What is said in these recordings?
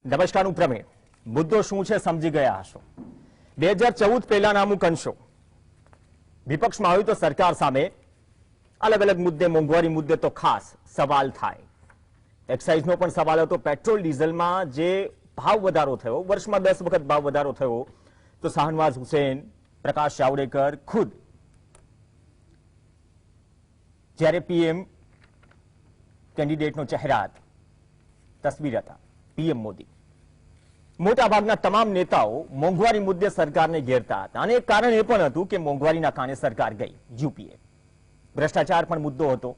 નમસ્કારનું પ્રમેય મુદ્દો શું છે સમજી ગયા હશો। 2014 પહેલાના અમુક અંશો વિપક્ષમાં આવ્યું તો સરકાર સામે અલગ અલગ મુદ્દે, મોંઘવારી મુદ્દે તો ખાસ સવાલ થાય। એક્સાઇઝનો પણ સવાલ હતો। પેટ્રોલ ડીઝલમાં જે ભાવ વધારો થયો, વર્ષમાં 10 વખત ભાવ વધારો થયો, તો શાહનવાઝ હુસૈન, પ્રકાશ જાવડેકર ખુદ જ્યારે પીએમ કેન્ડિડેટનો ચહેરા તસવીર હતા, પીએમ મોદી, મોટાભાગના તમામ નેતાઓ મોંઘવારી મુદ્દે સરકારને ઘેરતા હતા અને એક કારણ એ પણ હતું કે મોંઘવારીના કારણે સરકાર ગઈ યુપીએ। ભ્રષ્ટાચાર પણ મુદ્દો હતો,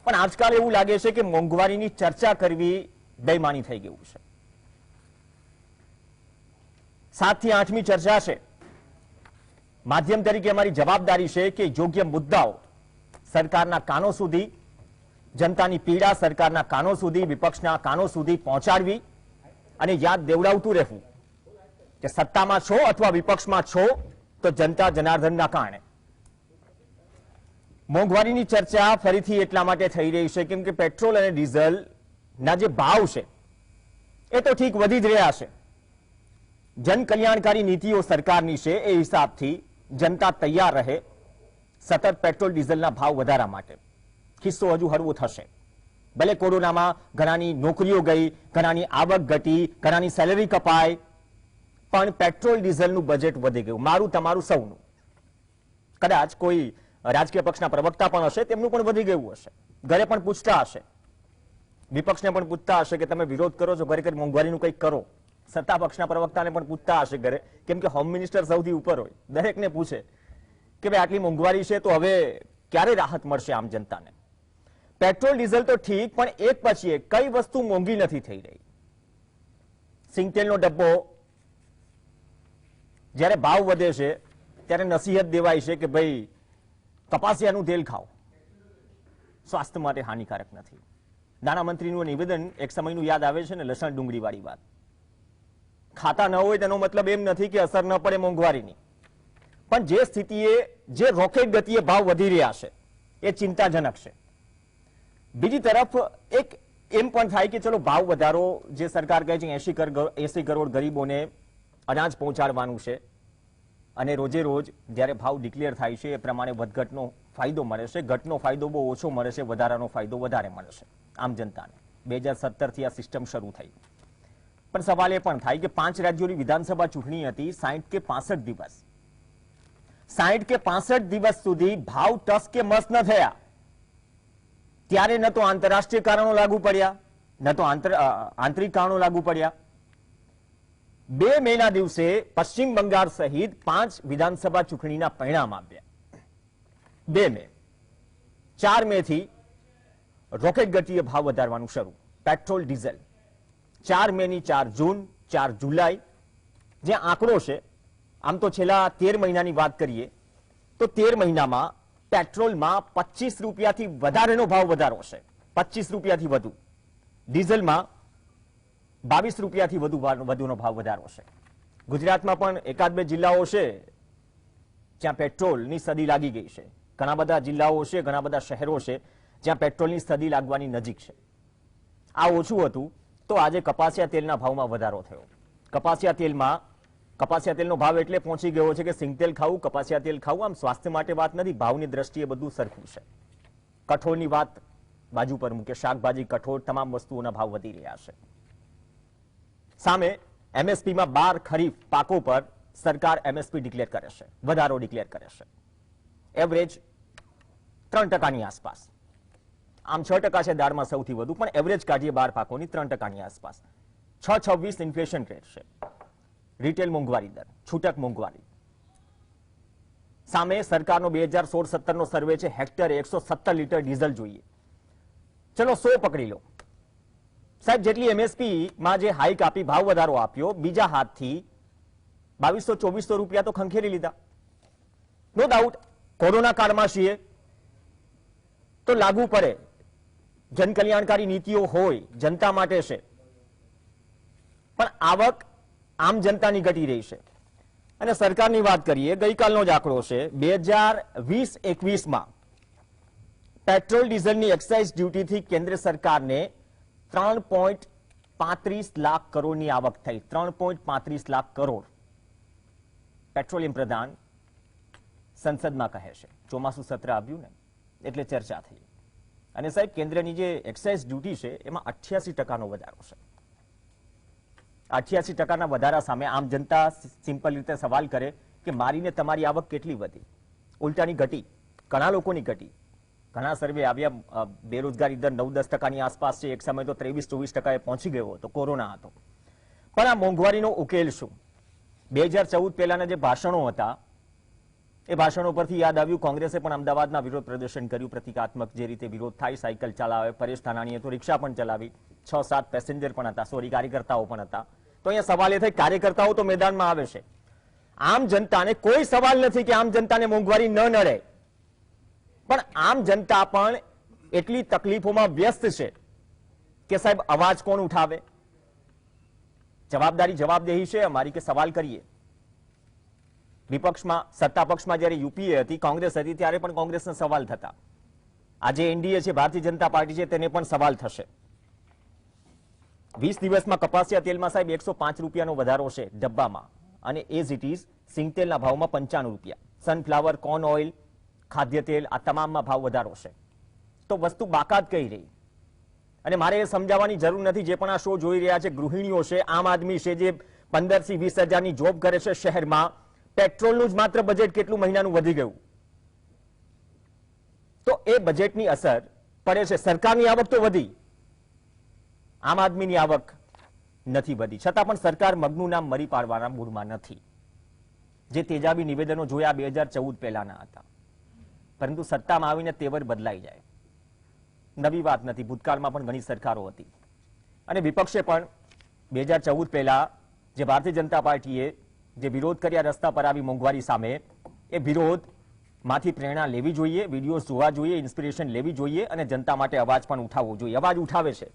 પણ આજકાલ એવું લાગે છે કે મોંઘવારીની ચર્ચા કરવી બેઈમાની થઈ ગયું છે। 7 થી 8મી ચર્ચા છે। માધ્યમ તરીકે અમારી જવાબદારી છે કે યોગ્ય મુદ્દાઓ સરકારના કાનો સુધી, જનતાની પીડા સરકારના કાનો સુધી, વિપક્ષના કાનો સુધી પહોંચાડવી અને યાદ દેવડાવતું રહેવું કે સત્તામાં છો અથવા વિપક્ષમાં છો તો જનતા જનાર્દનના કારણે। મોંઘવારીની ચર્ચા ફરીથી એટલા માટે થઈ રહી છે કેમ કે પેટ્રોલ અને ડીઝલના જે ભાવ છે એ તો ઠીક વધી જ રહ્યા છે। જનકલ્યાણકારી નીતિઓ સરકારની છે, એ હિસાબથી જનતા તૈયાર રહે સતત પેટ્રોલ ડીઝલના ભાવ વધારા માટે। ખિસ્સો હજુ હળવો થશે। ભલે કોરોનામાં ઘણાની નોકરીઓ ગઈ, ઘણાની આવક ઘટી, ઘણાની સેલેરી કપાય, પણ પેટ્રોલ ડીઝલનું બજેટ વધી ગયું, મારું તમારું સૌનું। કદાચ કોઈ રાજકીય પક્ષના પ્રવક્તા પણ હશે, તેમનું પણ વધી ગયું હશે। ઘરે પણ પૂછતા હશે, વિપક્ષને પણ પૂછતા હશે કે તમે વિરોધ કરો છો, ઘરે મોંઘવારીનું કંઈક કરો। સત્તા પક્ષના પ્રવક્તાને પણ પૂછતા હશે ઘરે, કેમ કે હોમ મિનિસ્ટર સૌથી ઉપર હોય, દરેકને પૂછે કે ભાઈ આટલી મોંઘવારી છે તો હવે ક્યારે રાહત મળશે આમ જનતાને। પેટ્રોલ ડીઝલ તો ઠીક, પણ એક પછી એક કઈ વસ્તુ મોંઘી નથી થઈ રહી। સિંગતેલનો ડબ્બો જ્યારે ભાવ વધે છે ત્યારે નસીહત દેવાય છે કે ભાઈ કપાસિયાનું તેલ ખાઓ, સ્વાસ્થ્ય માટે હાનિકારક નથી। નાણામંત્રીનું નિવેદન એક સમયનું યાદ આવે છે ને, લસણ ડુંગળી વાળી વાત। ખાતા ન હોય તેનો મતલબ એમ નથી કે અસર ન પડે મોંઘવારીની, પણ જે સ્થિતિએ, જે રોકેટ ગતિએ ભાવ વધી રહ્યા છે એ ચિંતાજનક છે। બીજી તરફ એક એમ પણ થાય કે ચલો ભાવ વધારો, જે સરકાર કહે છે 80 કરોડ ગરીબોને અનાજ પહોંચાડવાનું છે અને રોજે રોજ જ્યારે ભાવ ડિક્લેર થાય છે એ પ્રમાણે વધઘટનો ફાયદો મળે છે। ઘટનો ફાયદો બહુ ઓછો મળે છે, વધારાનો ફાયદો વધારે મળે છે આમ જનતાને। 2017થી આ સિસ્ટમ શરૂ થઈ, પણ સવાલ એ પણ થાય કે 5 રાજ્યોની વિધાનસભા ચૂંટણી હતી, 60 કે 65 દિવસ સુધી ભાવ ટસ કે મસ ન થયા, ત્યારે ન તો આંતરરાષ્ટ્રીય કારણો લાગુ પડ્યા, ન તો આંતરિક કારણો લાગુ પડ્યા। 2 મેના દિવસે પશ્ચિમ બંગાળ સહિત 5 વિધાનસભા ચૂંટણીના પરિણામ આવ્યા। 2 મે, 4 મેથી રોકેટ ગતિએ ભાવ વધારવાનું શરૂ, પેટ્રોલ ડીઝલ। 4 મેની 4 જૂન, 4 જુલાઈ, જે આંકડો છે, આમ તો છેલ્લા 13 મહિનાની વાત કરીએ તો 13 મહિનામાં પેટ્રોલમાં 25 રૂપિયાથી વધારેનો ભાવ વધારો છે, 25 રૂપિયાથી વધુ। ડીઝલમાં 22 રૂપિયાથી વધુનો ભાવ વધારો છે। ગુજરાતમાં પણ એકાદ બે જિલ્લાઓ છે જ્યાં પેટ્રોલની સદી લાગી ગઈ છે, ઘણા બધા જિલ્લાઓ છે, ઘણા બધા શહેરો છે જ્યાં પેટ્રોલની સદી લાગવાની નજીક છે। આ ઓછું હતું તો આજે કપાસિયા તેલના ભાવમાં વધારો થયો। કપાસિયા તેલનો ભાવ એટલે પહોંચી ગયો છે કે સિંગતેલ ખાવું, કપાસિયા તેલ ખાવું, આમ સ્વાસ્થ્ય માટે વાત નથી, ભાવની દ્રષ્ટિએ બધું સરખું છે। કઠોળની વાત બાજુ પર મૂકે, શાકભાજી, કઠોળ, તમામ વસ્તુઓના ભાવ વધી રહ્યા છે। સામે એમએસપીમાં 12 ખરીફ પાકો પર સરકાર એમએસપી ડિક્લેર કરે છે, વધારો ડિક્લેર કરે છે, એવરેજ 3%ની આસપાસ। આમ 6% છે દાળમાં સૌથી વધુ, પણ એવરેજ કાઢીએ 12 પાકોની 3%ની આસપાસ। 6.26 ઇન્ફ્લેશન રેટ છે। રિટેલ મોંઘવારી દર, છૂટક મોંઘવારી સામે સરકારનો 2016-17નો સર્વે છે, હેક્ટરે 117 લીટર ડીઝલ જોઈએ। ચલો 100 પકડી લો સાહેબ, જેટલી એમએસપી માં જે હાઈક આપી, ભાવ વધારો આપ્યો, બીજા હાથથી 2200-2400 રૂપિયા તો ખંખેરી લીધા। નો ડાઉટ કોરોના કાળમાં છીએ તો લાગુ પડે, જનકલ્યાણકારી નીતિઓ હોય, જનતા માટે છે, પણ આવક આમ જનતાની ઘટી રહી છે। અને સરકારની વાત કરીએ, ગઈકાલનો જ આંકડો છે, 2020-21માં પેટ્રોલ ડીઝલની એક્સાઇઝ ડ્યુટીથી કેન્દ્ર સરકારને 3 35 લાખ કરોડની આવક થઈ. 3.35 લાખ કરોડ પેટ્રોલિયમ પ્રધાન સંસદમાં કહે છે. ચોમાસું સત્ર આવ્યું ને એટલે ચર્ચા થઈ. અને સાહેબ, કેન્દ્રની જે એક્સાઇઝ ડ્યુટી છે એમાં 88% વધારો છે. 88% વધારા સામે આમ જનતા સિમ્પલ રીતે સવાલ કરે કે મારીને તમારી આવક કેટલી વધી? ઉલટાની ઘટી, ઘણા લોકોની ઘટી. ઘણા સર્વે આવ્યા, બેરોજગારી દર 9-10% આસપાસ છે. એક સમય તો 23-24% પહોંચી ગયો હતો, કોરોના હતો. પણ આ મોંઘવારીનો ઉકેલ શું? 2014 પહેલાના જે ભાષણો હતા એ ભાષણો પરથી યાદ આવ્યું, કોંગ્રેસે પણ અમદાવાદમાં વિરોધ પ્રદર્શન કર્યું, પ્રતિકાત્મક જે રીતે વિરોધ થાય, સાયકલ ચલાવે. પરેશ ધાનાણીએ તો રિક્ષા પણ ચલાવી, 6-7 પેસેન્જર પણ હતા, સોરી કાર્યકર્તાઓ પણ હતા. તો અહીંયા સવાલ એ થાય, કાર્યકર્તાઓ તો મેદાનમાં આવે છે, આમ જનતાને કોઈ સવાલ નથી કે આમ જનતાને મોંઘવારી ન નડે. પણ આમ જનતા પણ એટલી તકલીફોમાં વ્યસ્ત છે કે સાહેબ અવાજ કોણ ઉઠાવે? જવાબદેહી છે અમારી કે સવાલ કરીએ. વિપક્ષમાં, સત્તા પક્ષમાં જ્યારે યુપીએ હતી, કોંગ્રેસ હતી, ત્યારે પણ કોંગ્રેસના સવાલ થતા. આજે એનડીએ છે, ભારતીય જનતા પાર્ટી છે, તેને પણ સવાલ થશે. 20 દિવસમાં કપાસિયા તેલમાં સાહેબ 105 રૂપિયાનો વધારો છે ડબ્બામાં, અને એઝ ઇટ ઇઝ સિંગતેલના ભાવમાં 95 રૂપિયા. સનફ્લાવર, કોર્ન ઓઇલ, ખાદ્ય તેલ, આ તમામમાં ભાવ વધારો છે. તો વસ્તુ બાકાત કઈ રહી? અને મારે એ સમજાવવાની જરૂર નથી, જે પણ આ શો જોઈ રહ્યા છે, ગૃહિણીઓ છે, આમ આદમી છે, જે 15 થી 20 હજારની જોબ કરે છે શહેરમાં, પેટ્રોલનું જ માત્ર બજેટ કેટલું મહિનાનું વધી ગયું. તો એ બજેટની અસર પડે છે. સરકારની આવક તો વધી, આમ આદમીની આવક નથી વધી. છતાં પણ સરકાર મગનું નામ મરી પાડવાના મૂડમાં નથી. જે તેજાબી નિવેદનો જોયા 2014 પહેલાના હતા, પરંતુ સત્તામાં આવીને તેવર બદલાઈ જાય. નવી વાત નથી, ભૂતકાળમાં પણ ઘણી સરકારો હતી. અને વિપક્ષે પણ 2014 પહેલા જે ભારતીય જનતા પાર્ટીએ જે વિરોધ કર્યા રસ્તા પર આવી મોંઘવારી સામે, એ વિરોધમાંથી પ્રેરણા લેવી જોઈએ, વિડીયોઝ જોવા જોઈએ, ઇન્સ્પિરેશન લેવી જોઈએ, અને જનતા માટે અવાજ પણ ઉઠાવવો જોઈએ. અવાજ ઉઠાવે છે,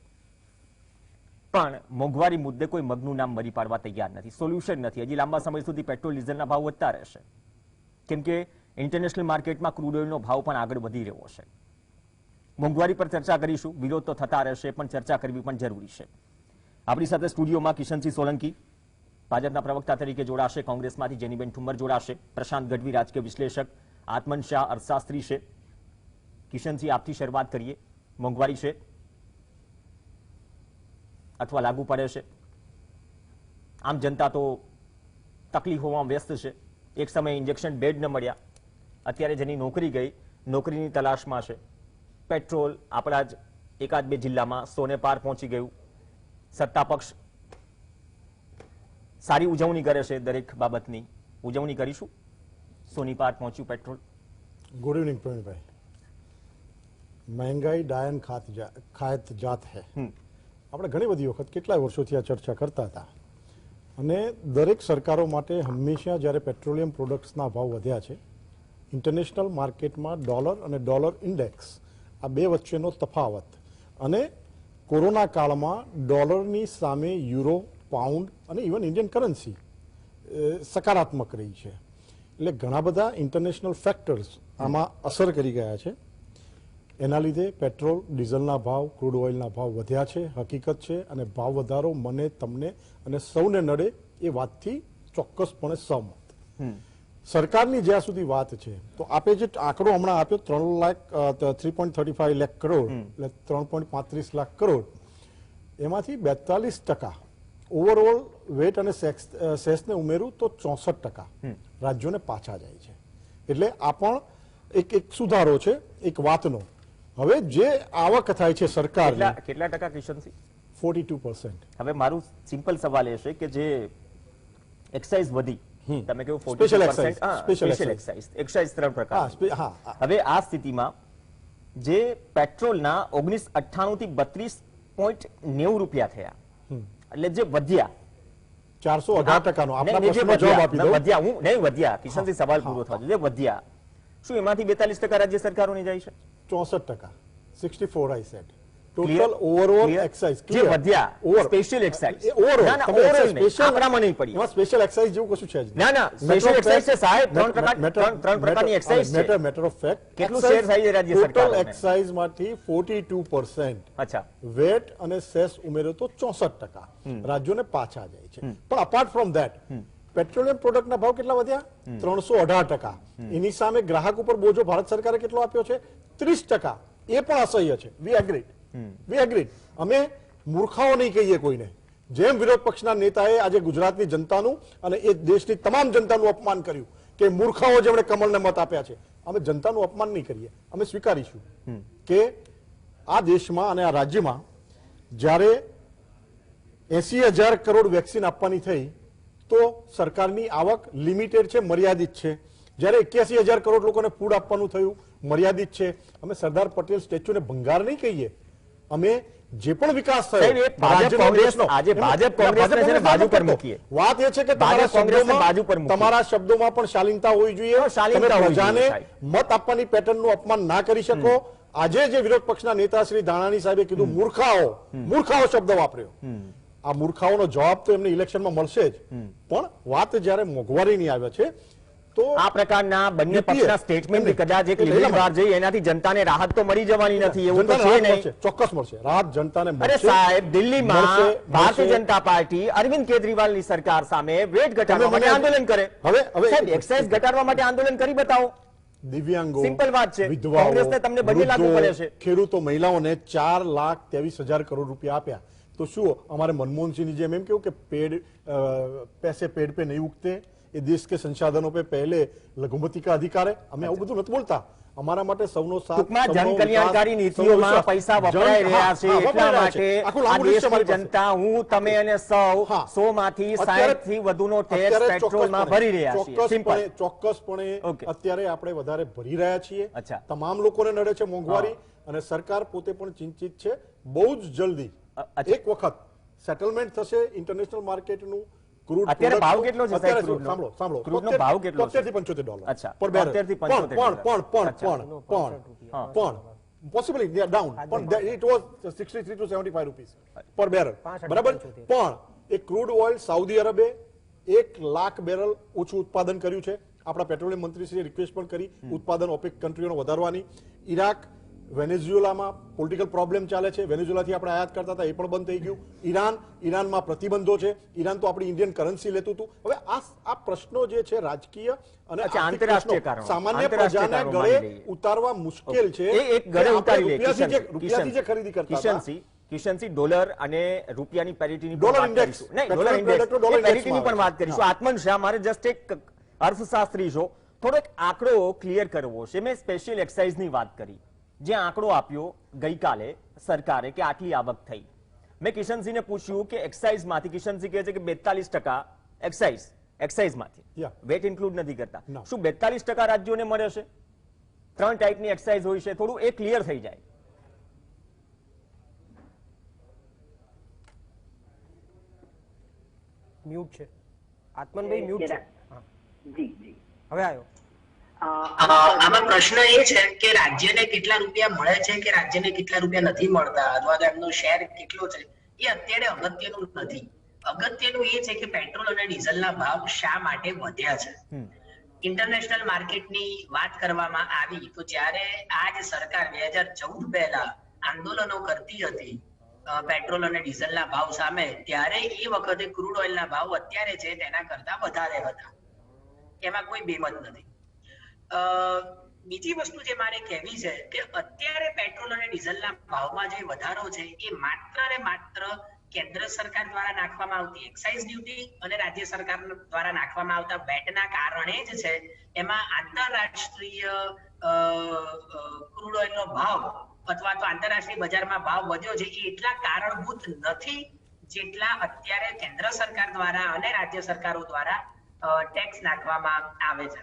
પણ મોંઘવારી મુદ્દે કોઈ મગનું નામ મરી પાડવા તૈયાર નથી. સોલ્યુશન નથી. હજી લાંબા સમય સુધી પેટ્રોલ ડીઝલના ભાવ વધતા રહેશે, કેમ કે ઇન્ટરનેશનલ માર્કેટમાં ક્રૂડ ઓઇલનો ભાવ પણ આગળ વધી રહ્યો છે. મોંઘવારી પર ચર્ચા કરીશું, વિરોધ તો થતા રહેશે, પણ ચર્ચા કરવી પણ જરૂરી છે. આપણી સાથે સ્ટુડિયોમાં કિશનસિંહ સોલંકી ભાજપના પ્રવક્તા તરીકે જોડાશે, કોંગ્રેસમાંથી જેનીબેન ઠુમ્મર જોડાશે, પ્રશાંત ગઢવી રાજકીય વિશ્લેષક, આત્મન શાહ અર્થશાસ્ત્રી છે. કિશનસિંહ, આપથી શરૂઆત કરીએ. મોંઘવારી છે અથવા લાગુ પડે છે? આમ જનતા તો તકલીફોમાં વ્યસ્ત છે. એક સમયે ઇન્જેક્શન બેડ ન મળ્યા, અત્યારે જેની નોકરી ગઈ, નોકરીની તલાશમાં છે. પેટ્રોલ આપણા જ એકાદ બે જિલ્લામાં 100 ને પાર પહોંચી ગયું. સત્તા પક્ષ સારી ઉજવણી કરે છે, દરેક બાબતની ઉજવણી કરીશું. 100 ની પાર પહોંચ્યું પેટ્રોલ. Good evening Praveenbhai. મહેંગાઈ ડાયન ખાત જાત હૈ. આપણે ઘણી બધી વખત, કેટલાય વર્ષોથી આ ચર્ચા કરતા હતા, અને દરેક સરકારો માટે હંમેશા જ્યારે પેટ્રોલિયમ પ્રોડક્ટ્સના ભાવ વધ્યા છે, ઇન્ટરનેશનલ માર્કેટમાં ડોલર અને ડોલર ઇન્ડેક્સ, આ બે વચ્ચેનો તફાવત, અને કોરોના કાળમાં ડોલરની સામે યુરો, પાઉન્ડ અને ઇવન ઇન્ડિયન કરન્સી સકારાત્મક રહી છે. એટલે ઘણા બધા ઇન્ટરનેશનલ ફેક્ટર્સ આમાં અસર કરી ગયા છે. એના લીધે પેટ્રોલ, ડીઝલના ભાવ, ક્રૂડ ઓઇલના ભાવ વધ્યા છે, હકીકત છે. અને ભાવ વધારો મને, તમને અને સૌને નડે એ વાતથી ચોક્કસપણે સહમત. સરકારની જ્યાં સુધી વાત છે, તો આપે જે આંકડો હમણાં આપ્યો 3.35 લાખ કરોડ, એટલે 3.35 લાખ કરોડ, એમાંથી 42% ઓવરઓલ વેટ અને સેસને ઉમેરું તો 64% રાજ્યોને પાછા જાય છે. એટલે આ પણ એક સુધારો છે એક વાતનો. હવે જે આવક થાય છે સરકાર, કેટલા ટકા કિશનસિંહ? 42%. હવે મારું સિમ્પલ સવાલ એ છે કે જે એક્સાઇઝ વધી, તમે કહ્યું સ્પેશિયલ 40%, એક્સાઇઝ 3 પ્રકાર. હવે આ સ્થિતિમાં જે પેટ્રોલના 1998 થી 32.90 રૂપિયા થયા, એટલે જે વધ્યા 418%. આપના પ્રશ્નનો જવાબ આપી દઉં. વધ્યા, હું નહીં વધ્યા કિશનસિંહ, સવાલ પૂરો થવા દો. જે વધ્યા, શું એમાંથી 42% રાજ્ય સરકારોની જાય છે? 64%. 64 I said. Total overall excise જે વધ્યા સ્પેશિયલ એક્સાઇઝ ના ના ઓવરઓલ નહીં આપણામાં નહીં પડી એમાં સ્પેશિયલ એક્સાઇઝ જેવું કશું છે જ ના ના સ્પેશિયલ એક્સાઇઝ છે સાહેબ ત્રણ પ્રકારની એક્સાઇઝ છે મેટર ઓફ ફેક્ટ કેટલું શેર થાય છે રાજ્ય સરકાર ટોટલ એક્સાઇઝ માંથી 42% અચ્છા વેટ અને સેસ ઉમેરો તો 64% રાજ્યોને પાછા જાય છે પણ અપાર્ટ ફ્રોમ ધેટ પેટ્રોલિયમ પ્રોડક્ટના ભાવ કેટલા વધ્યા 318%. એની સામે ગ્રાહક ઉપર બોજો ભારત સરકારે કેટલો આપ્યો છે 30%. એ પણ અસહ્ય છે. વી એગ્રીડ અમે મૂર્ખાઓ નહીં કહીએ કોઈને. જેમ વિરોધ પક્ષના નેતાએ આજે ગુજરાતની જનતાનું અને એ દેશની તમામ જનતાનું અપમાન કર્યું કે મૂર્ખાઓ જેમણે કમળને મત આપ્યા છે, અમે જનતાનું અપમાન નહીં કરીએ. અમે સ્વીકારીશું કે આ દેશમાં અને આ રાજ્યમાં જ્યારે 80,000 કરોડ વેક્સિન આપવાની થઈ તો સરકારની આવક લિમિટેડ છે, મર્યાદિત છે. જ્યારે 81,000 કરોડ લોકોને ફૂડ આપવાનું થયું મર્યાદિત છે. અમે સરદાર પટેલ સ્ટેચ્યુને ભંગાર નહીં કહીએ. અમે જે પણ વિકાસ થયો વાત એ છે કે તમારા શબ્દોમાં પણ શાલીનતા હોવી જોઈએ. પ્રજાને મત આપવાની પેટર્નનું અપમાન ના કરી શકો. આજે જે વિરોધ પક્ષના નેતા શ્રી ધાનાણી સાહેબે કીધું મૂર્ખાઓ શબ્દ વાપર્યો. આ મૂર્ખાઓનો જવાબ તો એમને ઇલેક્શનમાં મળશે જ, પણ વાત જ્યારે મોંઘવારીની આવે છે તો આ પ્રકારના બંને પક્ષના સ્ટેટમેન્ટ કદાચ એક લીલી બહાર જઈ એનાથી જનતાને રાહત તો મળી જવાની નથી એવું તો છે નહીં. ચોક્કસ મળશે રાહત જનતાને મળશે. અરે સાહેબ દિલ્હીમાં ભારતીય જનતા પાર્ટી અરવિંદ કેજરીવાલની સરકાર સામે વેટ ઘટાડવા માટે આંદોલન કરે. હવે સાહેબ એક્સાઇઝ ઘટાડવા માટે આંદોલન કરી બતાવો. દિવ્યાંગો, સિમ્પલ વાત છે. કોંગ્રેસને તમને બંને લાગુ પડે છે. ખેડૂતો, મહિલાઓને 4,23,000 કરોડ રૂપિયા આપ્યા. તો શું અમારે મનમોહનસિંહની જેમ એમ કેવું કે पैसे पेड़ पे नहीं उगते, ये देश के संसाधनों पे पहले लघुमती का अधिकार है. અમે આવું બધું નથી બોલતા. અમારા માટે સૌનો સાથ, ટૂંકમાં જનકલ્યાણકારી નીતિઓમાં પૈસા વપરાઈ રહ્યા છે એટલા માટે આ દેશની જનતા, હું, તમે અને સૌ 100 માંથી 60 થી વધુનો ટેક્સ પેટ્રોલમાં ભરી રહ્યા છીએ. ચોક્કસપણે અત્યારે આપણે વધારે ભરી રહ્યા છીએ. તમામ લોકોને નડે છે મોંઘવારી અને સરકાર પોતે પણ ચિંતિત છે. બહુ જ જલ્દી એક વખત સેટલમેન્ટ થશે ઇન્ટરનેશનલ માર્કેટનું. અત્યારે ભાવ કેટલો છે સાહેબ ક્રૂડનો? સાંભળો ક્રૂડનો ભાવ કેટલો છે? $75 અચ્છા, પર બેરલ. 75 થી 75 પણ possibly down, but it was 63 to 75 rupees per barrel. બરાબર. પણ એ ક્રૂડ ઓઇલ સાઉદી અરબે 1 લાખ બેરલ ઓછું ઉત્પાદન કર્યું છે. આપણા પેટ્રોલિયમ મંત્રીશ્રીએ રિક્વેસ્ટ પણ કરી ઉત્પાદન ઓપેક કન્ટ્રીઓને વધારવાની. ઇરાક, વેનેઝુએલામાં પોલિટિકલ પ્રોબ્લેમ ચાલે છે. વેનેઝુએલાથી આપણે આયાત કરતા હતા, એ પણ બંધ થઈ ગયું. ઈરાનમાં પ્રતિબંધો છે. ઈરાન તો આપણી ઇન્ડિયન કરન્સી લેતું હતું. હવે આ પ્રશ્નો જે છે રાજકીય અને આંતરરાષ્ટ્રીય કારણો, સામાન્ય પ્રજાને ગળે ઉતારવા મુશ્કેલ છે. એક ગળે ઉતારી લે રૂપિયાથી જે ખરીદી કરતા કિશનસિંહ, ડોલર અને રૂપિયાની પેરિટીની ડોલર ઇન્ડેક્સ પેરિટીની પણ વાત કરીશું. આત્મન શાહ, મારે જસ્ટ એક અર્થશાસ્ત્રી છો, થોડોક આંકડો ક્લિયર કરવો છે. મેં સ્પેશિયલ એક્સાઇઝની વાત કરી, જે આંકડો આપ્યો ગઈકાલે સરકારે કે આટલી આવક થઈ. મેં કિશનસિંહને પૂછ્યું કે એક્સાઇઝમાંથી, કિશનસિંહ કહે છે કે 42% એક્સાઇઝમાંથી, વેટ ઇન્ક્લુડ નથી કરતા. શું 42% રાજ્યોને મળે છે? 3 ટાઈપની એક્સાઇઝ હોય છે, થોડું એ ક્લિયર થઈ જાય. મ્યુટ છે આત્મનભાઈ, મ્યુટ છે. જી જી હવે આવ્યો. આમાં પ્રશ્ન એ છે કે રાજ્યને કેટલા રૂપિયા મળે છે કે રાજ્યને કેટલા રૂપિયા નથી મળતા અથવા તો એમનો શેર કેટલો છે એ અત્યારે અગત્યનું નથી. અગત્યનું એ છે કે પેટ્રોલ અને ડીઝલના ભાવ શા માટે વધ્યા છે. ઇન્ટરનેશનલ માર્કેટની વાત કરવામાં આવી તો જ્યારે આ જ સરકાર 2014 પહેલા આંદોલનો કરતી હતી પેટ્રોલ અને ડીઝલના ભાવ સામે, ત્યારે એ વખતે ક્રૂડ ઓઇલના ભાવ અત્યારે છે તેના કરતા વધારે હતા. એમાં કોઈ બેમત નથી. બીજી વસ્તુ જે મારે કહેવી છે કે અત્યારે પેટ્રોલ અને ડીઝલના ભાવમાં જે વધારો છે એ માત્ર ને માત્ર કેન્દ્ર સરકાર દ્વારા નાખવામાં આવતી એક્સાઇઝ ડ્યુટી અને રાજ્ય સરકાર દ્વારા નાખવામાં આવતા વેટના કારણે જ છે. એમાં આંતરરાષ્ટ્રીય ક્રૂડ ઓઇલનો ભાવ અથવા તો આંતરરાષ્ટ્રીય બજારમાં ભાવ વધ્યો છે એ એટલા કારણભૂત નથી જેટલા અત્યારે કેન્દ્ર સરકાર દ્વારા અને રાજ્ય સરકારો દ્વારા ટેક્સ નાખવામાં આવે છે.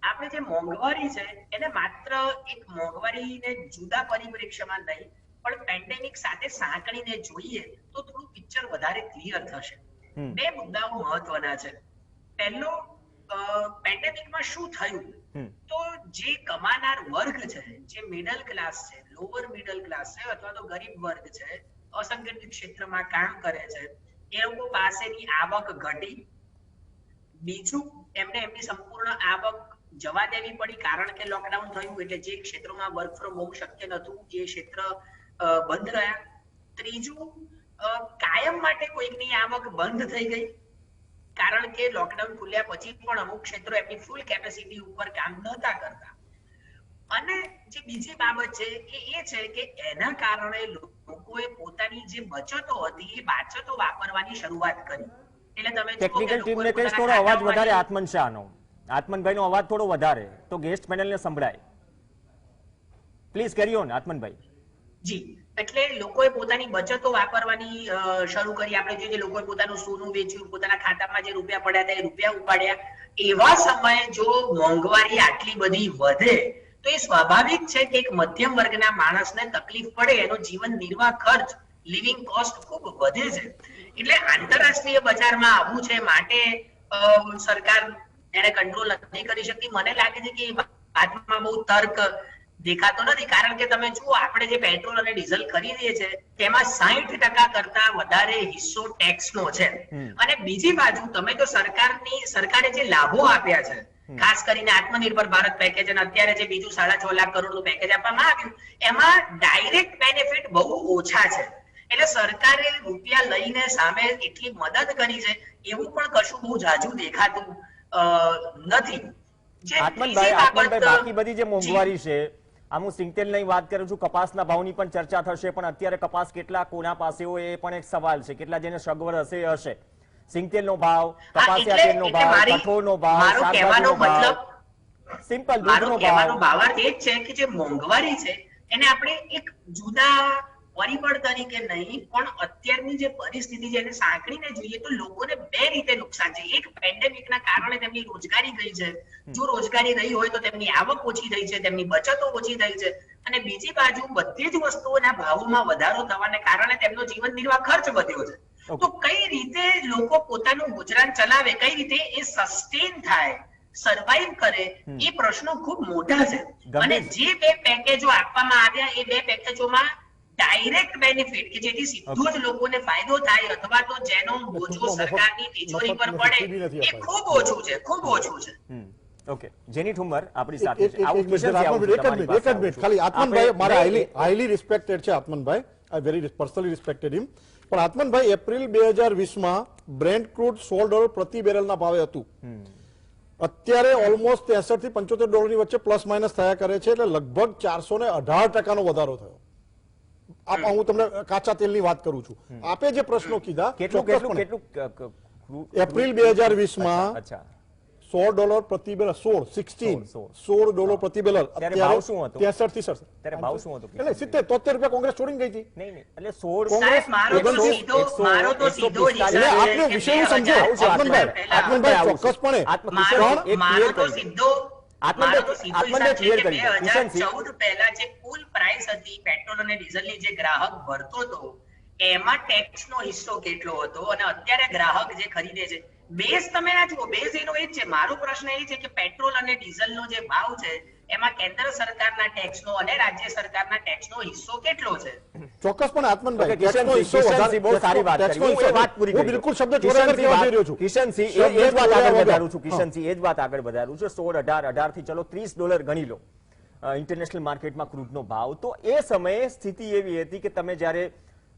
આપણે જે મોંઘવારી છે એને માત્ર એક મોંઘવારીને જુદા પરિપ્રેક્ષ્યમાં નહીં પણ પેન્ડેમિક સાથે સાંકળીને જોઈએ તો થોડું પિક્ચર વધારે ક્લિયર થશે. બે મુદ્દાઓ મહત્વના છે. પહેલો, પેન્ડેમિકમાં શું થયું તો જે કમાનાર વર્ગ છે, જે મિડલ ક્લાસ છે, લોઅર મિડલ ક્લાસ છે અથવા તો ગરીબ વર્ગ છે, અસંગઠિત ક્ષેત્રમાં કામ કરે છે, એ લોકો પાસેની આવક ઘટી. બીજું, એમને એમની સંપૂર્ણ આવક જવા દેવી પડી કારણ કે લોકડાઉન થયું, એટલે જે ક્ષેત્રોમાં વર્ક ફ્રોમ હોમ શક્ય નહોતું એ ક્ષેત્ર બંધ રહ્યા. ત્રીજું, કાયમ માટે કોઈકની આવક બંધ થઈ ગઈ કારણ કે લોકડાઉન ખુલ્યા પછી પણ અમુક ક્ષેત્રો એમની ફૂલ કેપેસિટી ઉપર કામ નહોતા કરતા. અને જે બીજી બાબત છે એ છે કે એના કારણે લોકોએ પોતાની જે બચતો હતી એ બચતો વાપરવાની શરૂઆત કરી. એટલે તમે ટેકનિકલ ટીમને કહીશ થોડો અવાજ વધારે આત્મન શાહનો. આત્મનભાઈનો અવાજ થોડો વધારે તો ગેસ્ટ પેનલને સંભળાય. Please carry on આત્મનભાઈ. જી, એટલે લોકોએ પોતાની બચતો વાપરવાની શરૂ કરી. આપણે જોઈએ લોકોએ પોતાનું સોનું વેચ્યું, પોતાના ખાતામાં જે રૂપિયા પડ્યા હતા એ રૂપિયા ઉપાડ્યા. એવા સમયે જો મોંઘવારી આટલી બધી વધે તો એ સ્વાભાવિક છે કે એક મધ્યમ વર્ગના માણસને તકલીફ પડે, એનો જીવન નિર્વાહ ખર્ચ, લિવિંગ કોસ્ટ ખૂબ વધે છે. એટલે આંતરરાષ્ટ્રીય બજારમાં આવવું છે માટે સરકાર એને કંટ્રોલ નથી કરી શકતી. મને લાગે છે કે વાતમાં બહુ તર્ક દેખાતો નથી કારણ કે તમે જુઓ આપણે જે પેટ્રોલ અને ડીઝલ ખરીદીએ છીએ તેમાં 60% કરતા વધારે હિસ્સો ટેક્સનો છે. અને બીજી બાજુ તમે તો સરકારે જે લાભો આપ્યા છે, ખાસ કરીને આત્મનિર્ભર ભારત પેકેજ અને અત્યારે જે બીજું 6.5 લાખ કરોડનું પેકેજ આપવામાં આવ્યું, એમાં ડાયરેક્ટ બેનિફિટ બહુ ઓછા છે. એટલે સરકારે રૂપિયા લઈને સામે એટલી મદદ કરી છે એવું પણ કશું બહુ જાજુ દેખાતું નથી. આત્મનભાઈ, બાકી બધી જે મોંઘવારી છે, આમ હું સિંગતેલની વાત કરું છું, કપાસના ભાવની પણ ચર્ચા થશે, પણ અત્યારે કપાસ કેટલા કોના પાસે હોય એ પણ એક સવાલ છે. કેટલા જેને સગવડ હશે સિંગતેલનો ભાવ, કપાસિયા તેલનો ભાવ, કઠોળનો ભાવ, શાકભાજીનો ભાવ, સિમ્પલ દૂધનો ભાવ. ભાવાર્થ એ જ છે કે જે મોંઘવારી છે એને આપણે એક જુદા પરિબળ તરીકે નહીં પણ અત્યારની જે પરિસ્થિતિ છે એને સાંકળીને જોઈએ તો લોકોને બે રીતે નુકસાન છે. એક, પેન્ડેમિકના કારણે તેમની રોજગારી ગઈ છે. જો રોજગારી રહી હોય તો તેમની આવક ઓછી થઈ છે, તેમની બચતો ઓછી થઈ છે. અને બીજી બાજુ બધી જ વસ્તુઓના ભાવોમાં વધારો થવાને કારણે તેમનો જીવન નિર્વાહ ખર્ચ વધ્યો છે. તો કઈ રીતે લોકો પોતાનું ગુજરાન ચલાવે, કઈ રીતે એ સસ્ટેન થાય, સર્વાઈવ કરે, એ પ્રશ્નો ખૂબ મોટા છે. અને જે બે પેકેજો આપવામાં આવ્યા એ બે પેકેજોમાં ડાયરેક્ટ બેનિફિટ કે જેથી સીધો જ લોકોને ફાયદો થાય અથવા તો જેનો બોજો સરકારની તિજોરી પર પડે એ ખૂબ ઓછું છે, ખૂબ ઓછું છે. ઓકે, જેની ઠુમર આપણી સાથે છે. એક મિનિટ ખાલી આત્મનભાઈ મારા હાઈલી રિસ્પેક્ટેડ છે. આત્મનભાઈ, આઈ વેરી પર્સનલી રિસ્પેક્ટેડ હિમ. પણ આત્મનભાઈ, એપ્રિલ 2020માં બ્રેન્ટ ક્રૂડ $16 પ્રતિ બેરલના ભાવે હતું. અત્યારે ઓલમોસ્ટ 63 થી $75 વચ્ચે પ્લસ માઇનસ થયા કરે છે, એટલે લગભગ 418% વધારો થયો. હું તમને કાચા તેલની વાત કરું છું. આપે જે પ્રશ્નો કીધા, એપ્રિલ 2020માં $16 પ્રતિ બેરલ, $16 પ્રતિ બેરલ. અત્યારે ભાવ શું હતો? 63 થી 67. ત્યારે ભાવ શું હતો? એટલે 70-73 રૂપિયા કોંગ્રેસ છોડીને ગઈ હતી. નહીં, એટલે 16 સાહેબ, મારો તો સીધો એટલે આપને વિષય સમજો આત્મનભાઈ, ચોક્કસપણે મારો તો સીધો પહેલા જે કુલ પ્રાઇસ હતી પેટ્રોલ અને ડીઝલની જે ગ્રાહક ભરતો હતો એમાં ટેક્સનો હિસ્સો કેટલો હતો અને અત્યારે ગ્રાહક જે ખરીદે છે, બેઝ તમે આ જુઓ, બેઝ એનો એ જ છે. મારો પ્રશ્ન એ છે કે પેટ્રોલ અને ડીઝલનો જે ભાવ છે એમાં કેન્દ્ર સરકારના ટેક્સનો અને રાજ્ય સરકારના ટેક્સનો હિસ્સો કેટલો છે? ચોક્કસપણે આત્મનભાઈ, ટેક્સનો હિસ્સો વધારે, બહુ સારી વાત કરી. હું વાત પૂરી કરી. બિલકુલ શબ્દ જોડાઈ જઈ રહ્યો છું. કિશનસિંહ, એ જ વાત આગળ વધારું છું. કિશનસિંહ, એ જ વાત આગળ વધારું છું. 16, 18 થી ચલો $30 ગણી લો ઇન્ટરનેશનલ માર્કેટમાં ક્રૂડનો ભાવ. તો એ સમયે સ્થિતિ એવી હતી કે તમે જ્યારે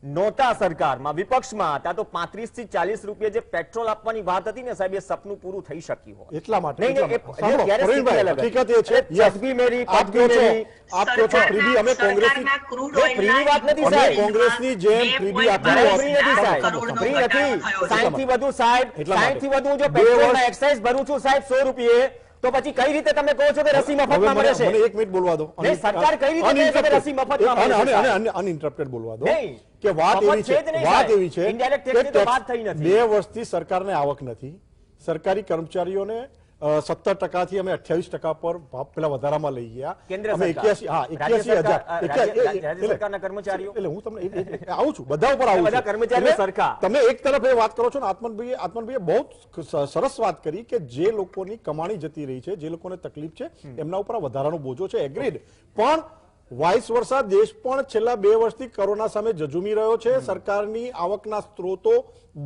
નહોતા સરકારમાં, વિપક્ષમાં હતા, તો 35 થી 40 રૂપિયા જે પેટ્રોલ આપવાની વાત હતી ને સાહેબ, એ સપનું પૂરું થઈ શક્યું હોત. એટલા માટે હકીકત એ છે, ચકબી મેરી, આપ કહો છો ફ્રીબી, અમે ફ્રીની વાત નથી સાહેબ, કોંગ્રેસની જેમ ફ્રીબી આપી ફ્રી નથી સાહેબ, ફ્રી નથી. 60 થી વધુ સાહેબ, 60 થી વધુ જો પેટ્રોલના એક્સાઇઝ ભરું છું સાહેબ 100 રૂપિયે, તો પછી કઈ રીતે તમે કહો છો કે રસી મફતમાં મળે છે? મને 1 મિનિટ બોલવા દો. સરકાર કઈ રીતે કહે છે કે રસી મફતમાં મળે છે? અને અનઇન્ટરપ્ટેડ બોલવા દો કે વાત એવી છે કે 2 વર્ષથી સરકારને આવક નથી, સરકારી કર્મચારીઓને 17% થી અમે 28% પર ભાવ પેલા વધારામાં લઈ ગયા. કેન્દ્ર અમે સરકાર. 81 હા રાજ્ય 81,000 રાજ્ય સરકારના કર્મચારીઓ એટલે હું તમને આવું છું બધા ઉપર આવું બધા છું. કર્મચારીઓ એટલે સરખા. તમે એક તરફ એ વાત કરો છો ને આત્મનભાઈએ બહુ સરસ વાત કરી કે જે લોકોની કમાણી જતી રહી છે, જે લોકોને તકલીફ છે એમના ઉપર આ વધારાનો બોજો છે, એગ્રીડ. પણ વાઇસ વર્ષા દેશ પણ છેલ્લા 2 વર્ષથી કોરોના સામે જજુમી રહ્યો છે. સરકારની આવકના સ્ત્રોતો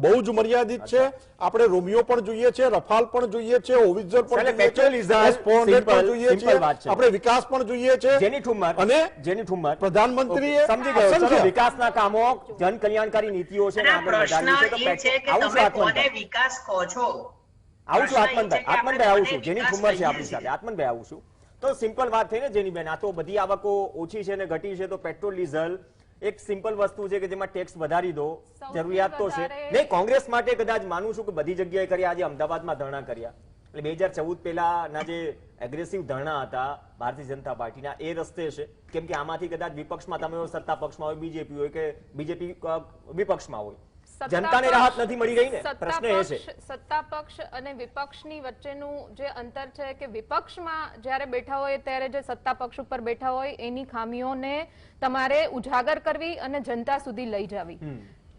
બહુ જ મર્યાદિત છે. આપણે રોમિયો પણ જોઈએ છે, રફાલ પણ જોઈએ છે, હોવિત્ઝર પણ જોઈએ પેટ્રોલ, છે, ડીઝલ, S-400 પણ જોઈએ સિમ્પલ છે, વાત છે. આપણે વિકાસ પણ જોઈએ છે. જેની ઠુમર અને જેની ઠુમર પ્રધાનમંત્રીએ સમજી ગયો. ચલો, અસંખ્ય વિકાસના કામો, જન કલ્યાણકારી નીતિઓ છે ને અને આગળ પ્રશ્ન વધારવી છે. એ છે કે આવું તમે શું કોને આત્મનભાઈ? વિકાસ કહો છો? આવું છું પ્રશ્ન એ છે કે આત્મનભાઈ આપણે આવું કોને છું જેની વિકાસ ઠુમર છે કહીએ આપણી છીએ? સાથે. આત્મનભાઈ આવું છું. તો સિમ્પલ વાત થઈ ને જેની બેન, આ તો બધી આવકો ઓછી છે ને ઘટી છે, તો પેટ્રોલ ડીઝલ એક સિમ્પલ વસ્તુ છે કે જેમાં ટેક્સ વધારી દો, જરૂરિયાત તો છે નહીં. કોંગ્રેસ માટે કદાચ માનું છું કે બધી જગ્યાએ કર્યા, આજે અમદાવાદમાં ધરણા કર્યા, એટલે 2014 પહેલાના જે એગ્રેસિવ ધરણા હતા ભારતીય જનતા પાર્ટીના, એ રસ્તે છે. કેમ કે આમાંથી કદાચ વિપક્ષમાં તમે હોય, સત્તા પક્ષમાં હોય બીજેપી હોય કે બીજેપી વિપક્ષમાં હોય, જનતાને રાહત નથી મળી રહી ને. પ્રશ્ન એ છે સત્તા પક્ષ અને વિપક્ષની વચ્ચેનું જે અંતર છે કે વિપક્ષમાં જ્યારે બેઠા હોય ત્યારે જે સત્તા પક્ષ ઉપર બેઠા હોય એની ખામીઓને તમારે ઉજાગર કરવી અને જનતા સુધી લઈ જવી.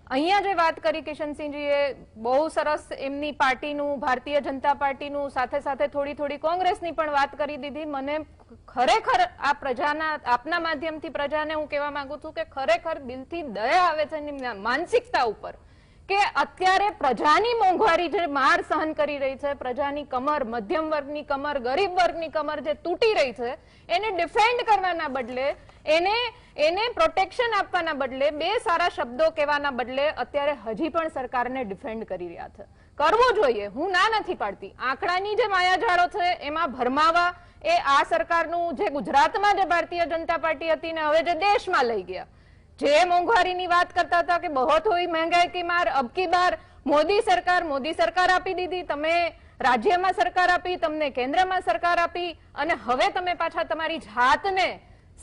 અહીંયા જે વાત કરી કિશનસિંહજીએ, બહુ સરસ એમની પાર્ટીનું, ભારતીય જનતા પાર્ટીનું, સાથે સાથે થોડી કોંગ્રેસની પણ વાત કરી દીધી. મને ખરેખર આ પ્રજાના, આપના માધ્યમથી પ્રજાને હું કહેવા માંગુ છું કે ખરેખર દિલથી દયા આવે છે એની માનસિકતા ઉપર કે અત્યારે પ્રજાની મોંઘવારી જે માર સહન કરી રહી છે, પ્રજાની કમર, મધ્યમ વર્ગની કમર, ગરીબ વર્ગની કમર જે તૂટી રહી છે, એને ડિફેન્ડ કરવાના બદલે, એને પ્રોટેક્શન આપવાના બદલે, 2 સારા શબ્દો કહેવાના બદલે અત્યારે હજી પણ સરકારને ડિફેન્ડ કરી રહ્યા છે. કરવું જોઈએ, હું ના નથી પાડતી. આંકડાની જે માયાજાળો છે એમાં ભરમાવા એ આ સરકારનું, જે ગુજરાતમાં જે ભારતીય જનતા પાર્ટી હતી ને હવે જે દેશમાં લઈ ગયા, જે મોંઘવારીની વાત કરતા હતા કે બહોત હુઈ મહેંગાઈ કી માર, અબ કી બાર મોદી સરકાર આપી દીધી, તમે રાજ્યમાં સરકાર આપી, તમને કેન્દ્રમાં સરકાર આપી, અને હવે તમે પાછા તમારી જાતને,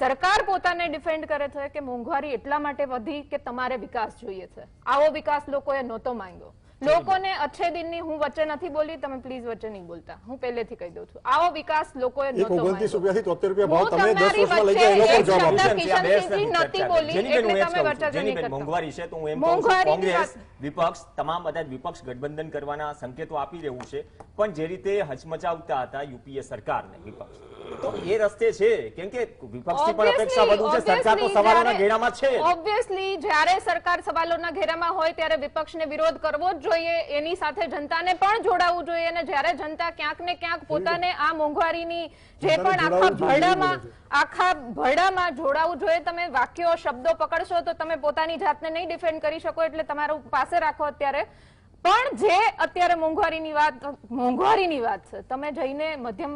સરકાર પોતાને ડિફેન્ડ કરે છે કે મોંઘવારી એટલા માટે વધી કે તમારે વિકાસ જોઈએ છે. આવો વિકાસ લોકોએ નહોતો માંગ્યો. લોકોને અચ્છે દિનની, હું વચ્ચે નથી બોલી, તમે પ્લીઝ વચ્ચે નહીં બોલતા, હું પહેલેથી કહી દઉં છું, આવો વિકાસ લોકોએ નહોતો માંગ્યો. 29 રૂપિયાથી 73 રૂપિયા ભાવ તમે 10 વર્ષમાં લઈ ગયા, એનો પણ જવાબ આપો. કિશનસિંહજી નથી બોલી એટલે તમે વચ્ચે નહીં કરતા. મોંઘવારી છે તો હું એમ કહું છું કોંગ્રેસ, વિપક્ષ, તમામ બધા વિપક્ષ ગઠબંધન કરવાના સંકેતો આપી રહ્યું છે, પણ જે રીતે હચમચાવતા હતા યુપીએ સરકારને વિપક્ષ, તો એ રસ્તે છે. કેમ કે વિપક્ષની પણ અપેક્ષા વધુ છે, સરકાર તો સવાલોના ઘેરામાં છે. ઓબ્વિયસલી જ્યારે સરકાર સવાલોના ઘેરામાં હોય ત્યારે વિપક્ષને વિરોધ કરવો જ જોઈએ, એની સાથે જનતાને પણ જોડાવવું જોઈએ, અને જ્યારે જનતા ક્યાંક ને ક્યાંક પોતાને આ મોંઘવારીની જે પણ આખા ભરડામાં જોડાવવું જોઈએ. તમે વાક્યો, શબ્દો પકડશો તો તમે પોતાની જાતને નહીં ડિફેન્ડ કરી શકો, એટલે તમારું પાસે રાખો અત્યારે. પણ જે અત્યારે મોંઘવારીની વાત છે, તમે જઈને મધ્યમ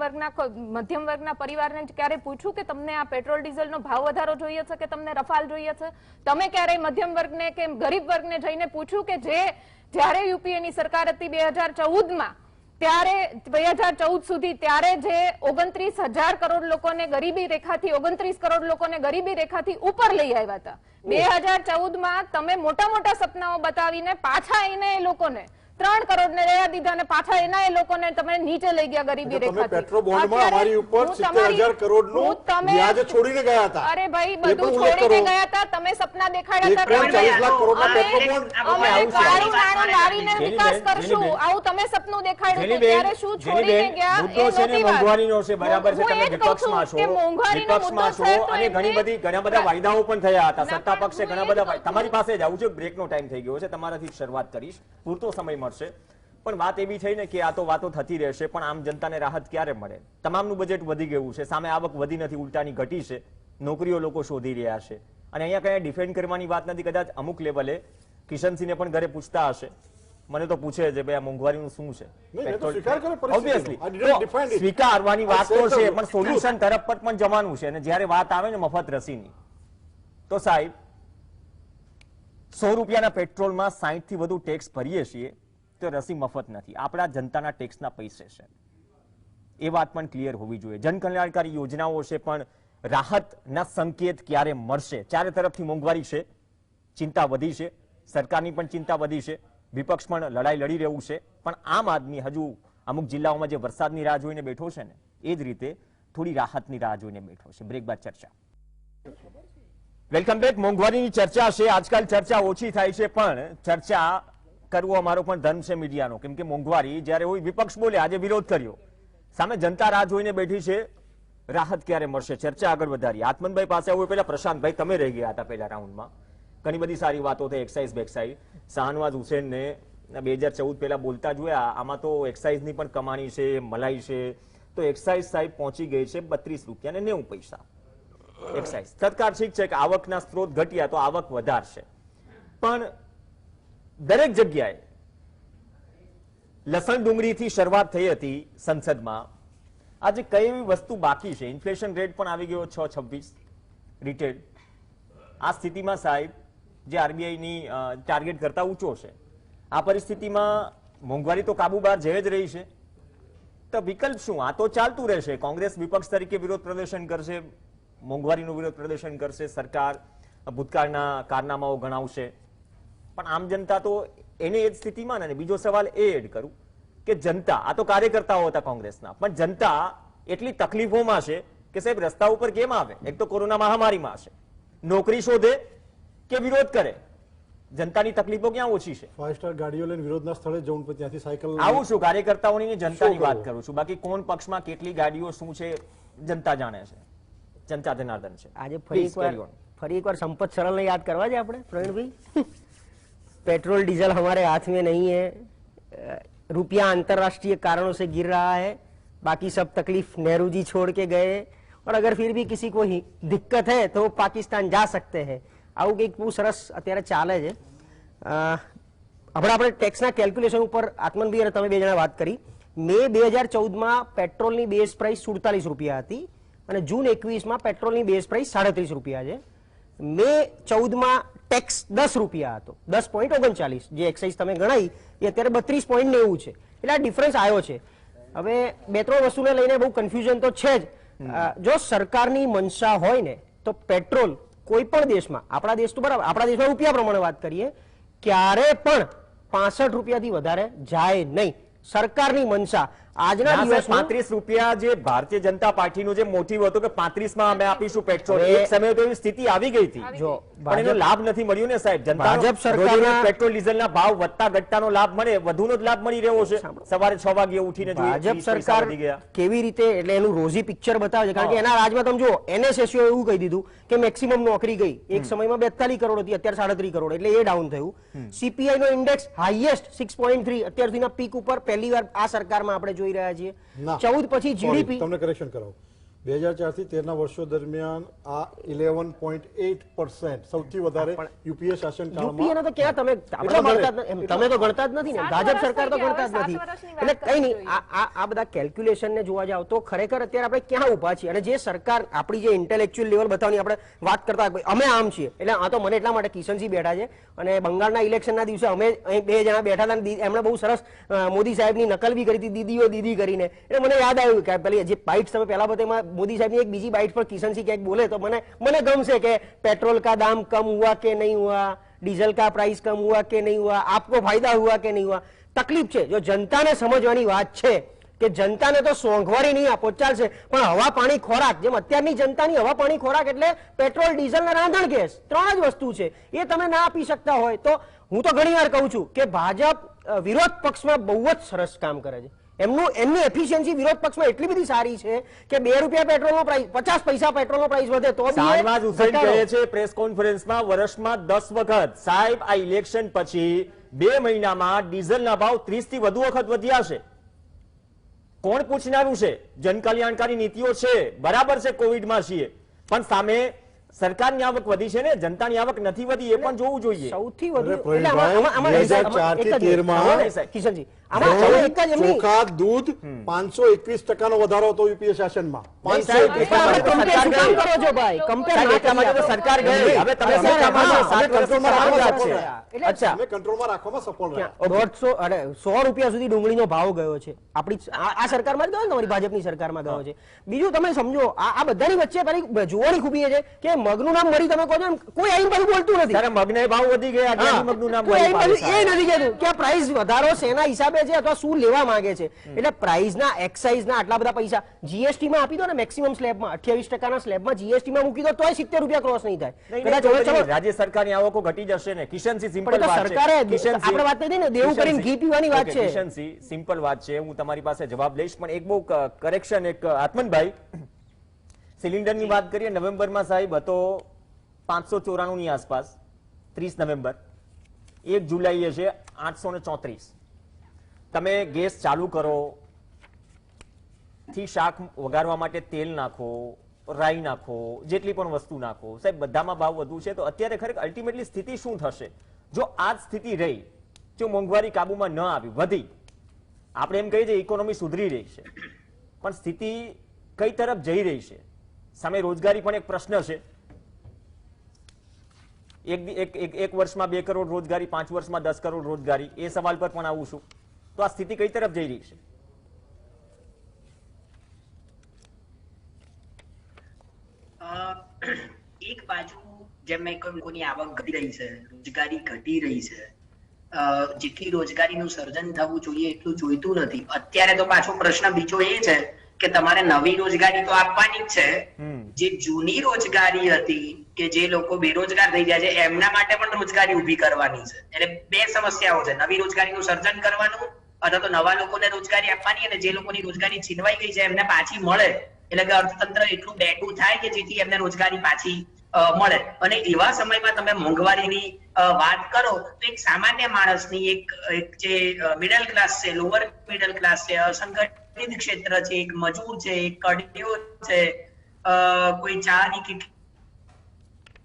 વર્ગના પરિવારને ક્યારે પૂછ્યું કે તમને આ પેટ્રોલ ડીઝલનો ભાવ વધારો જોઈએ છે કે તમને રફાલ જોઈએ છે? તમે ક્યારેય મધ્યમ વર્ગને કે ગરીબ વર્ગને જઈને પૂછ્યું કે જ્યારે યુપીએની સરકાર હતી 2014માં, ત્યારે 2014 સુધી ત્યારે જે 29,000 કરોડ લોકોને ગરીબી રેખાથી, 29 કરોડ લોકોને ગરીબી રેખાથી ઉપર લઈ આવ્યા હતા. 2014માં તમે મોટા સપનાઓ બતાવીને પાછા એને એ લોકોને 3 કરોડ ને રહ્યા દીધા અને પાછા એના એ લોકોને તમે નીચે લઈ ગયા ગરીબી રેખાથી. પેટ્રો બોન્ડમાં અમારી ઉપર 70,000 કરોડનું વ્યાજ છોડીને ગયા હતા. અરે ભાઈ, બધું છોડીને ગયા હતા, તમે સપના દેખાડ્યા હતા. 40 લાખ કરોડના પેટ્રો બોન્ડ અમે કાળું નાણું લાવીને વિકાસ કરશું, આવું તમે સપનું દેખાડ્યું હતું, ત્યારે શું છોડીને ગયા એ નહોતી વાત. મોંઘવારીનો છે, બરાબર છે, તમે વિપક્ષમાં છો અને ઘણા બધા વાયદાઓ પણ થયા હતા. સત્તા પક્ષે ઘણા બધા, તમારી પાસે જ આવું છે, બ્રેકનો ટાઈમ થઈ ગયો છે, તમારાથી શરૂઆત કરીશ, પૂરતો સમય મળશે. પણ વાત એવી થઈ ને કે આ તો વાતો થતી રહેશે, પણ આમ જનતાને રાહત ક્યારે મળે? તમામનું બજેટ વધી ગયું છે, સામે આવક વધી નથી, ઉલટાની ઘટી છે, નોકરીઓ લોકો શોધી રહ્યા છે, અને અહીંયા કઈ ડિફેન્ડ કરવાની વાત નથી. કદાચ અમુક લેવલે કિશનસિંહને પણ ઘરે પૂછતા હશે, મને તો પૂછે છે ભાઈ આ મોંઘવારીનું શું છે, સ્વીકારવાની વાત તો છે, પણ સોલ્યુશન તરફ પર પણ જવાનું છે. અને જયારે વાત આવે ને મફત રસીની, તો સાહેબ 100 રૂપિયાના પેટ્રોલમાં 60 થી વધુ ટેક્સ ભરીએ છીએ તો રસી મફત નથી, આપણા જનતાના ટેક્સના પૈસે છે. એ વાત પણ ક્લિયર હોવી જોઈએ. જનકલ્યાણકારી યોજનાઓ છે, પણ રાહતના સંકેત ક્યારે મળશે? ચારે તરફથી મોંઘવારી છે, ચિંતા વધી છે, સરકારની પણ ચિંતા વધી છે, વિપક્ષ પણ લડાઈ લડી રહ્યું છે, પણ આમ આદમી હજુ અમુક જિલ્લાઓમાં જે વરસાદની રાહ જોઈને બેઠો છે ને એ જ રીતે થોડી રાહતની રાહ જોઈને બેઠો છે. બ્રેક બાદ ચર્ચા. Welcome back. મોંઘવારીની ચર્ચા છે. આજકાલ ચર્ચા ઓછી થાય છે પણ ચર્ચા કરવો અમારો પણ ધર્મ છે મીડિયાનો, કેમ કે મોંઘવારી જ્યારે હોય વિપક્ષ બોલે, આજે વિરોધ કર્યો, સામે જનતા રાહ જોઈને બેઠી છે રાહત ક્યારે મળશે. ચર્ચા આગળ વધારી. આત્મનભાઈ પાસે આવું પહેલા પ્રશાંતભાઈ તમે રહી ગયા હતા પહેલા રાઉન્ડમાં, ઘણી બધી સારી વાતો થઈ એક્સાઇઝ બેક્સાઇઝ. શાહનવાઝ હુસેનને 2014 પહેલા બોલતા જોયા, આમાં તો એક્સાઇઝની પણ કમાણી છે, મલાઈ છે, તો એક્સાઇઝ સાહેબ પહોંચી ગઈ છે 32 રૂપિયા ને 90 પૈસા એક્સાઇઝ. સરકાર ઠીક છે કે આવકના સ્ત્રોત ઘટ્યા તો આવક વધારશે, પણ દરેક જગ્યાએ લસણ ડુંગળીથી શરૂઆત થઈ હતી સંસદમાં, આજે કઈ એવી વસ્તુ બાકી છે? ઇન્ફ્લેશન રેટ પણ આવી ગયો 6.26 રિટેલ. આ સ્થિતિમાં સાહેબ જે આરબીઆઈની ટાર્ગેટ કરતા ઊંચો છે, આ પરિસ્થિતિમાં મોંઘવારી તો કાબુ બહાર જઈ જ રહી છે, તો વિકલ્પ શું? આ તો ચાલતું રહેશે. કોંગ્રેસ વિપક્ષ તરીકે વિરોધ પ્રદર્શન કરશે, મોંઘવારીનું વિરોધ પ્રદર્શન કરશે, સરકાર ભૂતકાળના કારનામાઓ ગણાવશે, પણ આમ જનતા તો એને એ જ સ્થિતિમાં. ને બીજો સવાલ એ એડ કરું કે જનતા, આ તો કાર્યકર્તાઓ હતા કોંગ્રેસના, પણ જનતા એટલી તકલીફોમાં છે કે સાહેબ રસ્તા ઉપર કેમ આવે? એક તો કોરોના મહામારીમાં હશે, નોકરી શોધે કે વિરોધ કરે, જનતાની તકલીફો ક્યાં ઓછી છે? 5 સ્ટાર ગાડીઓ લઈને વિરોધના સ્થળે જવું, પછી ત્યાંથી સાયકલ આવું છું કાર્યકર્તાઓની જનતાની વાત કરું છું. બાકી કોણ પક્ષમાં કેટલી ગાડીઓ શું છે જનતા જાણે છે, જનતા જનાર્દન છે. આજે ફરી એકવાર સંપત સરળને યાદ કરવા છે આપણે પ્રવીણભાઈ. पेट्रोल डीजल हमारे हाथ में नहीं है, रुपया अंतरराष्ट्रीय कारणों से गिर रहा है, बाकी सब तकलीफ नेहरू जी छोड़ के गए, और अगर फिर भी किसी को दिक्कत है तो पाकिस्तान जा सकते हैं. આવું કંઈક બહુ સરસ અત્યારે ચાલે છે. હમણાં આપણે ટેક્સના કેલ્ક્યુલેશન ઉપર આત્મનભાઈ અને તમે બે જણા વાત કરી. મે 2014માં પેટ્રોલની બેઝ પ્રાઇસ 47 રૂપિયા હતી અને જૂન 21માં પેટ્રોલની બેઝ પ્રાઇસ 37 રૂપિયા છે. મે 14માં ટેક્સ 10 રૂપિયા હતો, 10.39, જે એક્સાઇઝ તમે ગણાઈ એ અત્યારે 32.90 છે. એટલે આ ડિફરન્સ આવ્યો છે. હવે બે ત્રણ વસ્તુને લઈને બહુ કન્ફ્યુઝન તો છે જ. જો સરકારની મનસા હોય ને તો પેટ્રોલ કોઈ પણ દેશમાં, આપણા દેશ તો બરાબર, આપણા દેશમાં રૂપિયા પ્રમાણે વાત કરીએ, ક્યારે પણ 65 રૂપિયાથી વધારે જાય નહીં. સરકારની મનસા આજના દિવસ 35 રૂપિયા જે ભારતીય જનતા પાર્ટીનો જે મોટિવ હતો કે 35માં અમે આપીશું પેટ્રોલ, એક સમય તો એવી સ્થિતિ આવી ગઈ હતી, જો પણ એનો લાભ નથી મળ્યો ને સાહેબ. જનતાનો સરકારના પેટ્રોલ ડીઝલના ભાવ વધતા ઘટતાનો લાભ મળે, વધુનો જ લાભ મળી રહ્યો છે. સવારે 6 વાગે ઉઠીને ભાજપ સરકાર કેવી રીતે, એટલે એનું રોઝી પિક્ચર બતાવે છે, કારણ કે એના રાજમાં તમે જો એનએસએસઓ એવું કહી દીધું કે મેક્સિમમ નોકરી ગઈ, એક સમયમાં 42 કરોડ હતી, અત્યારે 37 કરોડ, એટલે એ ડાઉન થયું. સીપીઆઈ નો ઇન્ડેક્સ હાઈએસ્ટ 6.3 અત્યાર સુધીના પીક ઉપર પહેલી વાર આ સરકારમાં આપણે જોઈ રહ્યા છીએ. 14 પછી જીડીપી, તમને કરેક્શન કરાવો, 2004 થી 13 ના વર્ષો દરમિયાન આ 11.8% સૌથી વધારે યુપીએ શાસન યુપીએ તો ક્યાં તમે તો ગણતા જ નથી ને, ભાજપ સરકાર તો ગણતા જ નથી. એટલે કઈ નહીં, આ બધા કેલ્ક્યુલેશન ને જોવા જાવ તો ખરેખર અત્યારે આપણે ક્યાં ઉભા છીએ. અને જે સરકાર આપણી જે ઇન્ટેલેક્ચ્યુઅલ લેવલ બતાવવાની આપણે વાત કરતા અમે આમ છીએ, એટલે આ તો મને એટલા માટે કિશનસિંહ બેઠા છે અને બંગાળના ઇલેક્શનના દિવસે અમે અહીં બે જણા બેઠા હતા, એમણે બહુ સરસ મોદી સાહેબની નકલ બી કરી હતી, દીદીઓ દીદી કરીને. એટલે મને યાદ આવ્યું કે પેલી જે બાઇટ્સ તમે પહેલા બતાવ્યા मोदी साहब ने एक बीजी बाइट पर किशन सिंह क्या बोले तो મને ગમશે કે पेट्रोल का दाम कम हुआ कि नहीं हुआ, डीजल का प्राइस कम हुआ कि नहीं हुआ, आपको फायदा हुआ कि नहीं हुआ. તકલીફ છે, જો જનતાને સમજવાની વાત છે કે જનતાને તો સોંઘવારી નહીં આપો ચાલશે, પણ હવા પાણી ખોરાક, જેમ અત્યારની જનતાની હવા પાણી ખોરાક એટલે પેટ્રોલ ડીઝલ અને રાંધણ ગેસ, 3 જ વસ્તુ છે, એ તમે ના આપી શકતા હોય તો હું તો ઘણી વાર કહું છું કે ભાજપ વિરોધ પક્ષમાં બહુ જ સરસ કામ કરે છે. એમની એફિશિયન્સી વિરોધ પક્ષમાં એટલી બધી સારી છે કે 2 રૂપિયા પેટ્રોલનો પ્રાઇસ, 50 પૈસા પેટ્રોલનો પ્રાઇસ વધે તો શાહનવાઝ હુસૈન કહે છે પ્રેસ કોન્ફરન્સમાં વર્ષમાં 10 વખત સાહેબ આ ઇલેક્શન પછી 2 મહિનામાં ડીઝલના ભાવ 30 થી વધુ વખત વધ્યા છે. કોણ પૂછનારું છે? જનકલ્યાણકારી નીતિઓ છે, બરાબર છે, કોવિડમાં છીએ, પણ સામે સરકારની આવક વધી છે ને, જનતાની આવક નથી વધી, એ પણ જોવું જોઈએ. સૌથી વધુ કિશનજી ચોખા દૂધ 521% નો વધારો હતો યુપીએ શાસનમાં. 521% કરો છો ભાઈ, સરકાર ગઈ, હવે તમે કંટ્રોલમાં રાખવામાં સફળ રહ્યા. 100 રૂપિયા સુધી ડુંગળીનો ભાવ ગયો છે આપણી આ સરકારમાં ગયો, તમારી ભાજપની સરકારમાં ગયો છે. બીજું તમે સમજો, આ બધાની વચ્ચે પેલી જોવાની ખૂબી એ છે કે મગનું નામ મરી તમે કહો છો, કોઈ આઈન બધું બોલતું નથી. મગના ભાવ વધી ગયા, મગનું નામ એ નથી કહેતું કે પ્રાઇસ વધારો શેના હિસાબે આપે છે અથવા શું લેવા માંગે છે. એટલે પ્રાઇઝના એક્સાઇઝના આટલા બધા પૈસા જીએસટીમાં આપી દો ને, મેક્સિમમ સ્લેબમાં 28% સ્લેબમાં જીએસટીમાં મૂકી દો તોય 70 રૂપિયા ક્રોસ નહીં થાય. કદાચ હવે ચલો રાજ્ય સરકારની આવકો ઘટી જશે ને. કિશનસિંહ સિમ્પલ પણ એ તો વાત છે. સરકારે કિશનસિંહ, આપણે વાત નથી ને, દેવું કરીને ઘી પીવાની વાત ઓકે, છે. કિશનસિંહ સિમ્પલ વાત છે, હું તમારી પાસે જવાબ લઈશ, પણ એક બહુ કરેક્શન, એક આત્મનભાઈ, સિલિન્ડરની વાત કરીએ નવેમ્બરમાં સાહેબ હતો 594 ની આસપાસ 30 નવેમ્બર, 1 જુલાઈએ છે 834. તમે ગેસ ચાલુ કરો થી શાક વઘારવા માટે તેલ નાખો, રાઈ નાખો, જેટલી પણ વસ્તુ નાખો, સાહેબ બધામાં ભાવ વધુ છે. તો અત્યારે ખરેખર અલ્ટિમેટલી સ્થિતિ શું થશે જો આ જ સ્થિતિ રહી, જો મોંઘવારી કાબુમાં ન આવી, વધી, આપણે એમ કહીએ છીએ ઇકોનોમી સુધરી રહી છે, પણ સ્થિતિ કઈ તરફ જઈ રહી છે? સામે રોજગારી પણ એક પ્રશ્ન છે. એક વર્ષમાં 2 કરોડ રોજગારી, 5 વર્ષમાં 10 કરોડ રોજગારી, એ સવાલ પર પણ આવું છું. તો આ સ્થિતિ કઈ તરફ જઈ રહી છે? એક બાજુ જેમ મેં કહ્યું, લોકોની આવક ઘટી રહી છે, રોજગારી ઘટી રહી છે, જેટલી રોજગારીનું સર્જન થવું જોઈએ એટલું જોઈતું નથી. અત્યારે તો પાછો પ્રશ્ન બીજો એ છે કે તમારે નવી રોજગારી તો આપવાની જ છે, જે જૂની રોજગારી હતી કે જે લોકો બેરોજગાર થઈ ગયા છે એમના માટે પણ રોજગારી ઊભી કરવાની છે. એટલે બે સમસ્યાઓ છે, નવી રોજગારીનું સર્જન કરવાનું અથવા તો નવા લોકોને રોજગારી આપવાની, અને જે લોકોની રોજગારી છીનવાઈ ગઈ છે એમને પાછી મળે, એટલે કે અર્થતંત્ર એટલું બેઠું થાય કે જેથી એમને રોજગારી પાછી મળે. અને એવા સમયમાં તમે મોંઘવારીની વાત કરો તો એક સામાન્ય માણસની, એક જે મિડલ ક્લાસ છે, લોઅર મિડલ ક્લાસ છે, અસંગઠિત ક્ષેત્ર છે, એક મજૂર છે, એક કડિયો છે, કોઈ ચાની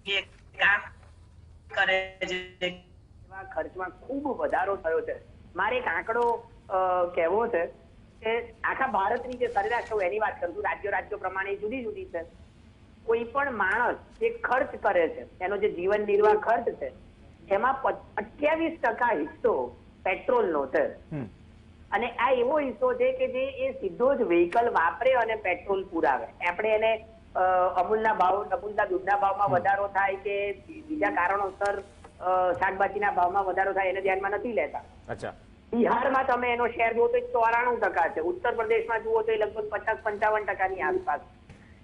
કે કામ કરે છે, ખર્ચમાં ખૂબ વધારો થયો છે. મારે એક આંકડો કહેવો છે કે આખા ભારતની જે સરેરાશ એની વાત કરું છું, રાજ્યો પ્રમાણે જુદી જુદી છે. કોઈ પણ માણસ જે ખર્ચ કરે છે, એનો જે જીવન નિર્વાહ ખર્ચ છે, એમાં 28% હિસ્સો પેટ્રોલનો છે. અને આ એવો હિસ્સો છે કે જે એ સીધો જ વ્હીકલ વાપરે અને પેટ્રોલ પુરાવે. આપણે એને અમૂલના દૂધના ભાવમાં વધારો થાય કે બીજા કારણોસર શાકભાજીના ભાવમાં વધારો થાય એને ધ્યાનમાં નથી લેતા. અચ્છા, બિહારમાં તમે એનો શેર જુઓ તો 94% છે, ઉત્તર પ્રદેશમાં જુઓ તો લગભગ 50-55% આસપાસ.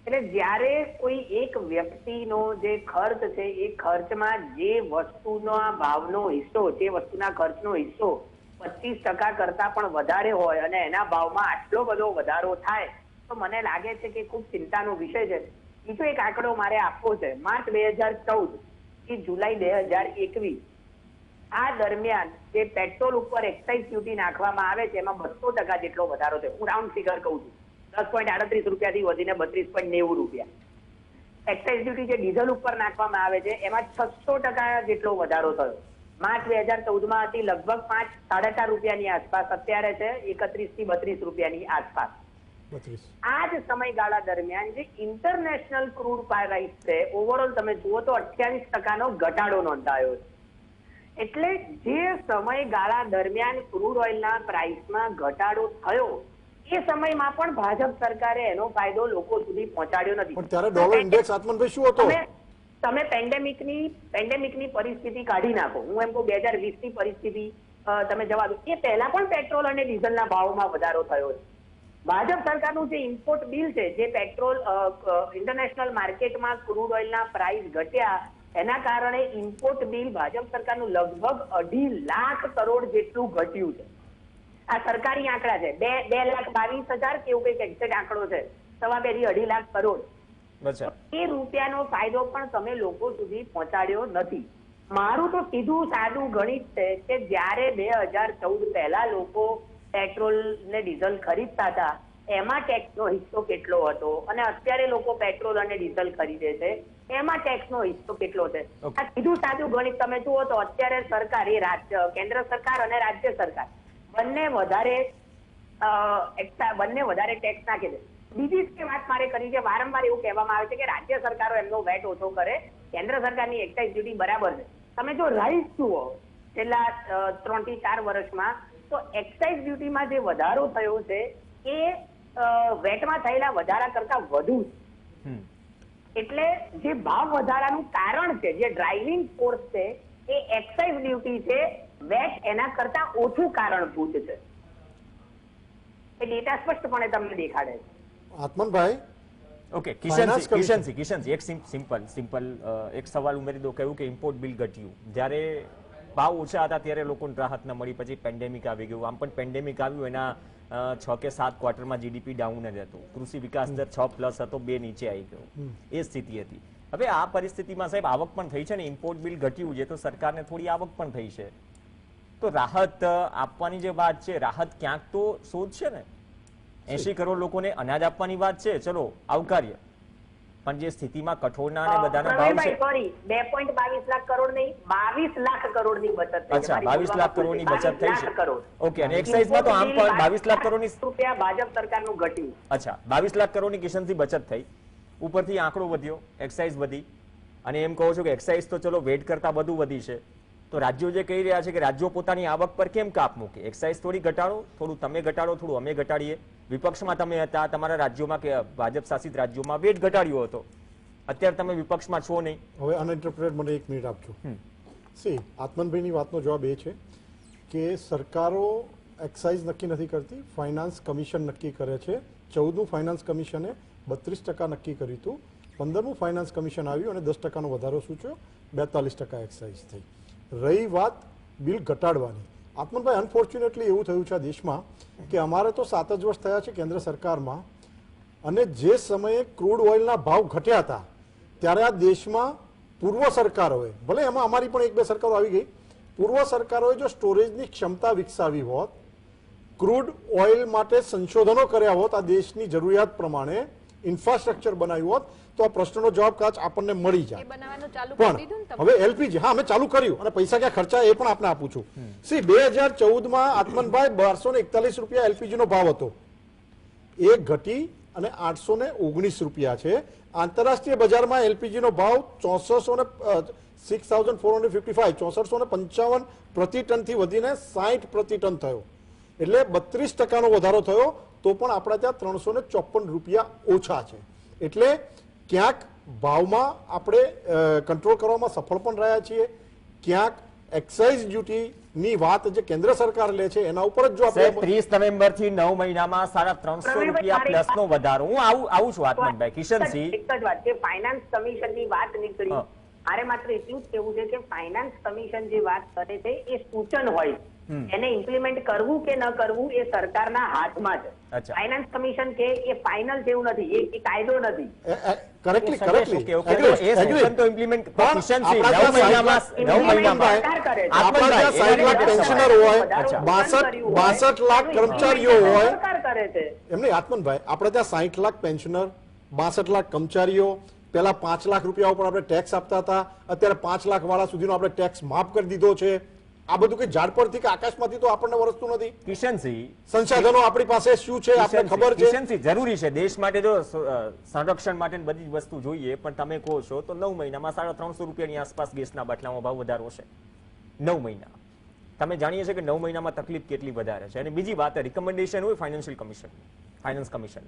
એટલે જ્યારે કોઈ એક વ્યક્તિનો જે ખર્ચ છે એ ખર્ચમાં જે વસ્તુના ભાવનો હિસ્સો, જે વસ્તુના ખર્ચનો હિસ્સો 25% કરતા પણ વધારે હોય અને એના ભાવમાં આટલો બધો વધારો થાય તો મને લાગે છે કે ખૂબ ચિંતાનો વિષય છે. બીજો એક આંકડો મારે આપવો છે. માર્ચ 2014 થી જુલાઈ 2021 આ દરમિયાન જે પેટ્રોલ ઉપર એક્સાઇઝ ડ્યુટી નાખવામાં આવે છે એમાં 200% જેટલો વધારો છે. હું રાઉન્ડ ફિગર કહું છું, 10.38 રૂપિયાથી વધીને 32.90 રૂપિયા. એક્સાઇઝ ડ્યુટી જે ડીઝલ ઉપર નાખવામાં આવે છે એમાં 600% જેટલો વધારો થયો. માર્ચ 2014માં હતી લગભગ 5-4.5 રૂપિયાની આસપાસ, અત્યારે છે 31 થી 32 રૂપિયાની આસપાસ. આ જ સમયગાળા દરમિયાન જે ઇન્ટરનેશનલ ક્રૂડ પ્રાઇસ છે, ઓવરઓલ તમે જુઓ તો 28%નો ઘટાડો નોંધાયો છે. એટલે જે સમયગાળા દરમિયાન ક્રૂડ ઓઇલના પ્રાઇસમાં ઘટાડો થયો એ સમયમાં પણ ભાજપ સરકારે એનો ફાયદો લોકો સુધી પહોંચાડ્યો નથી. પણ ત્યારે ડોલર ઇન્ડેક્સ આત્મનભાઈ શું હતો? તમે પેન્ડેમિકની પરિસ્થિતિ કાઢી નાખો, હું એમ કહું 2020 ની પરિસ્થિતિ તમે જવા દો, એ પહેલા પણ પેટ્રોલ અને ડીઝલના ભાવમાં વધારો થયો છે. ભાજપ સરકારનું જે ઇમ્પોર્ટ બિલ છે, જે પેટ્રોલ ઇન્ટરનેશનલ માર્કેટમાં ક્રૂડ ઓઇલના પ્રાઇસ ઘટ્યા એના કારણે ઇમ્પોર્ટ બિલ ભાજપ સરકારનું લગભગ 2.5 લાખ કરોડ જેટલું ઘટ્યું છે. આ સરકારી આંકડા છે, 2,22,000 કેવું કઈક એક્ઝેક્ટ આંકડો છે, 2.5 લાખ કરોડ. એ રૂપિયાનો ફાયદો પણ તમે લોકો સુધી પહોંચાડ્યો નથી. મારું તો સીધું સાદું ગણિત છે કે જ્યારે 2014 પહેલા લોકો પેટ્રોલ ને ડીઝલ ખરીદતા હતા એમાં ટેક્સનો હિસ્સો કેટલો હતો અને અત્યારે લોકો પેટ્રોલ અને ડીઝલ ખરીદે છે એમાં ટેક્સનો હિસ્સો કેટલો છે. આ સીધું સાદું ગણિત તમે જુઓ તો અત્યારે સરકાર, એ કેન્દ્ર સરકાર અને રાજ્ય સરકાર બંને વધારે ટેક્સ નાખે છે. બીજી વાત મારે કરી છે, વારંવાર એવું કહેવામાં આવે છે કે રાજ્ય સરકારો એમનો વેટ ઓછો કરે, કેન્દ્ર સરકારની એક્સાઇઝ ડ્યુટી બરાબર છે. તમે જો રાઈસ જુઓ છેલ્લા 3 થી 4 વર્ષમાં, તો એક્સાઇઝ ડ્યુટીમાં જે વધારો થયો છે એ વેટમાં થયેલા વધારા કરતા વધુ છે. એટલે જે ભાવ વધારાનું કારણ છે, જે ડ્રાઇવિંગ ફોર્સ છે એ એક્સાઇઝ ડ્યુટી છે, વેટ એના કરતા ઓછું કારણભૂત છે. એ ડેટા સ્પષ્ટપણે તમને દેખાડે છે. આત્મનભાઈ, ઓકે, Finance Commission. કિશનસિંહ, એક સિમ્પલ એક સવાલ ઉમેરી દો. કહ્યું કે ઇમ્પોર્ટ બિલ ઘટ્યું. જ્યારે ભાવ ઓછા હતા ત્યારે લોકોને રાહત ન મળી, પછી પેન્ડેમિક આવી ગયું. આમ પણ પેન્ડેમિક આવ્યું એના 6 કે 7 ક્વાર્ટરમાં જીડીપી ડાઉન જ હતું. કૃષિ વિકાસ દર 6+ હતો, 2 નીચે આવી ગયો. એ સ્થિતિ હતી. હવે આ પરિસ્થિતિમાં સાહેબ આવક પણ થઈ છે ને, ઇમ્પોર્ટ બિલ ઘટ્યું છે તો સરકારને થોડી આવક પણ થઈ છે, તો રાહત આપવાની જે વાત છે, રાહત ક્યાંક તો શોધ છે ને. 80 કરોડ લોકોને અનાજ આપવાની વાત છે, ચલો આવકાર્ય, પણ જે સ્થિતિમાં કઠોળના અને બધાના ભાવ છે. પ્રવીણભાઈ, સોરી, 2.22 લાખ કરોડ નહીં, 22 લાખ કરોડની બચત થઈ છે. અચ્છા, મારી 22 લાખ કરોડની બચત થઈ 22 લાખ છે. કરોડ. ઓકે, અને એક્સાઇઝમાં તો આમ પણ 22 લાખ કરોડની, રૂપિયા ભાજપ સરકારનું ઘટ્યું. અચ્છા, 22 લાખ કરોડની કિશનથી બચત થઈ, ઉપરથી આંકડો વધ્યો, એક્સાઇઝ વધી, અને એમ કહો છો કે એક્સાઇઝ તો ચલો વેટ કરતા વધુ વધી છે, તો રાજ્યો જે કહી રહ્યા છે કે રાજ્યો પોતાની આવક પર કેમ કાપ મૂકે? એક્સાઇઝ થોડી ઘટાડો, થોડું તમે ઘટાડો, થોડું અમે ઘટાડીએ. વિપક્ષમાં તમે હતા, તમારા રાજ્યોમાં કે ભાજપ શાસિત રાજ્યોમાં વેટ ઘટાડ્યો હતો, અત્યારે તમે વિપક્ષમાં છો નહીં. હવે અનઇન્ટરપ્રેટેડ મને 1 મિનિટ આપજો. સી, આત્મનભાઈની વાતનો જવાબ એ છે કે સરકારો એક્સાઇઝ નક્કી નથી કરતી, ફાઇનાન્સ કમિશન નક્કી કરે છે. 14મું ફાઇનાન્સ કમિશને 32% નક્કી કર્યું હતું. 15મું ફાઇનાન્સ કમિશન આવ્યું અને 10%નો વધારો સૂચ્યો, 42% એક્સાઇઝ થઈ. રહી વાત બિલ ઘટાડવાની, આત્મનભાઈ, અનફોર્ચ્યુનેટલી એવું થયું છે આ દેશમાં કે અમારે તો 7 જ વર્ષ થયા છે કેન્દ્ર સરકારમાં, અને જે સમયે ક્રૂડ ઓઇલના ભાવ ઘટ્યા હતા ત્યારે આ દેશમાં પૂર્વ સરકારોએ, ભલે એમાં અમારી પણ 1-2 સરકારો આવી ગઈ, પૂર્વ સરકારોએ જો સ્ટોરેજની ક્ષમતા વિકસાવી હોત, ક્રૂડ ઓઇલ માટે સંશોધનો કર્યા હોત, આ દેશની જરૂરિયાત પ્રમાણે ઇન્ફ્રાસ્ટ્રક્ચર બનાવ્યું હોત, તો આ પ્રશ્નનો જવાબ કદાચ આપણને મળી જાય. એ બનાવવાનું ચાલુ કરી દીધું ને પણ તમે? હવે એલપીજી, હા, અમે ચાલુ કર્યું અને પૈસા ક્યાં ખર્ચા એ પણ આપણે આપું છું. સી, 2014માં આત્મનભાઈ 1241 રૂપિયા એલપીજી નો ભાવ હતો, એ ઘટી અને 819 રૂપિયા છે. આંતરરાષ્ટ્રીય બજારમાં એલપીજી નો ભાવ 6455 પ્રતિ ટનથી વધીને 60 પ્રતિ ટન થયો, એટલે 32%નો વધારો થયો, તો પણ આપણા ત્યાં 354 રૂપિયા ઓછા છે. એટલે ક્યાંક ભાવમાં આપણે કંટ્રોલ કરવામાં સફળ પણ રહ્યા છીએ, ક્યાંક એક્સાઇઝ ડ્યુટીની વાત જે કેન્દ્ર સરકાર લે છે એના ઉપર જ જો આપણે 30 નવેમ્બર થી 9 મહિનામાં 350 રૂપિયા પ્લસનો વધારો. હું આવું છું આત્મનભાઈ. કિશનસિંહ, એક જ વાત કે ફાઇનાન્સ કમિશનની વાત નીકળી, મારે માત્ર એટલું જ કહેવું છે કે ફાઇનાન્સ કમિશન જે વાત કરે છે એ સૂચન હોય, એને ઇમ્પ્લિમેન્ટ કરવું કે ન કરવું એ સરકારના હાથમાં છે. અચ્છા. ફાઇનાન્સ કમિશન કે એ ફાઇનલ જેવું નથી, એ કાયદો નથી. કરેક્ટલી ઓકે, તો એ સૂચન તો ઇમ્પ્લિમેન્ટ કિશનસિંહ 9 મહિનામાં આપણા ત્યાં 60 લાખ પેન્શનર હોય, 62 લાખ કર્મચારીઓ હોય, સરકાર કરે છે. એમને આત્મનભાઈ, આપણે ત્યાં 60 લાખ પેન્શનર, 62 લાખ કર્મચારીઓ, પેલા 5 લાખ રૂપિયા ઉપર આપણે ટેક્સ આપતા હતા, અત્યારે 5 લાખ વાળા સુધીનો આપણે ટેક્સ માફ કરી દીધો છે. આ બધું કે ઝાડ પરથી કે આકાશમાંથી તો આપણને વરસતું નથી. કિશનસિંહ, સંસાધનો આપણી પાસે શું છે આપણને ખબર છે. કિશનસિંહ, જરૂરી છે દેશ માટે જો સંરક્ષણ માટે બધી જ વસ્તુ જોઈએ, પણ તમે કહો છો તો 9 મહિનામાં 350 રૂપિયાની આસપાસ ગેસના બાટલામાં ભાવ વધારો છે. 9 મહિના તમે જાણીએ છીએ કે 9 મહિનામાં તકલીફ કેટલી વધારે છે. અને બીજી વાત, રિકમેન્ડેશન હોય ફાઇનાન્સ કમિશન,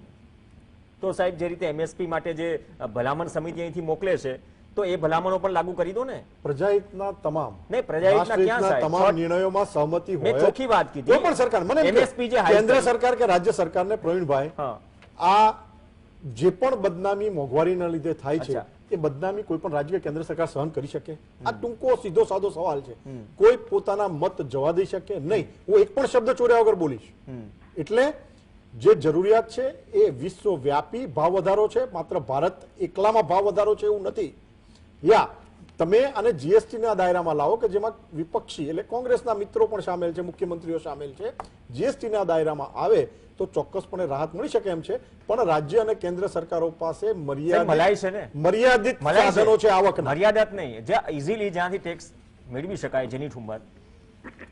તો સાહેબ જે રીતે એમએસપી માટે જે ભલામણ સમિતિ અહીંથી મોકલે છે, તો એ ભલામણો પણ લાગુ કરી દો ને. પ્રજાહિતના તમામ તમામ નિર્ણયોમાં સહમતિ હોય, મેં ચોખ્ખી વાત કીધી. તો પણ સરકાર, મને એમએસપી જે કેન્દ્ર સરકાર કે રાજ્ય સરકારને, પ્રવીણભાઈ, આ જે પણ બદનામી મોંઘવારીના લીધે થાય છે, એ બદનામી કોઈ પણ રાજ્ય કેન્દ્ર સરકાર સહન કરી શકે? આ ટૂંકો સીધો સાદો સવાલ છે. કોઈ પોતાના મત જવા દઈ શકે નહીં. હું એક પણ શબ્દ ચોર્યા વગર બોલીશ. એટલે જે જરૂરિયાત છે એ વિશ્વવ્યાપી ભાવ વધારો છે, માત્ર ભારત એકલામાં ભાવ વધારો છે એવું નથી. યા તમે આને જીએસટીના દાયરામાં લાવો કે જેમાં વિપક્ષી એટલે કોંગ્રેસના મિત્રો પણ સામેલ છે, મુખ્યમંત્રીઓ સામેલ છે. જીએસટીના દાયરામાં આવે તો ચોક્કસપણે રાહત મળી શકે એમ છે, પણ રાજ્ય અને કેન્દ્ર સરકારો પાસે મર્યાદિત સાધનો છે આવકના. મર્યાદિત નહીં, જ્યાં ઇઝીલી જ્યાંથી ટેક્સ મેળવી શકાય, જેની ઠુમર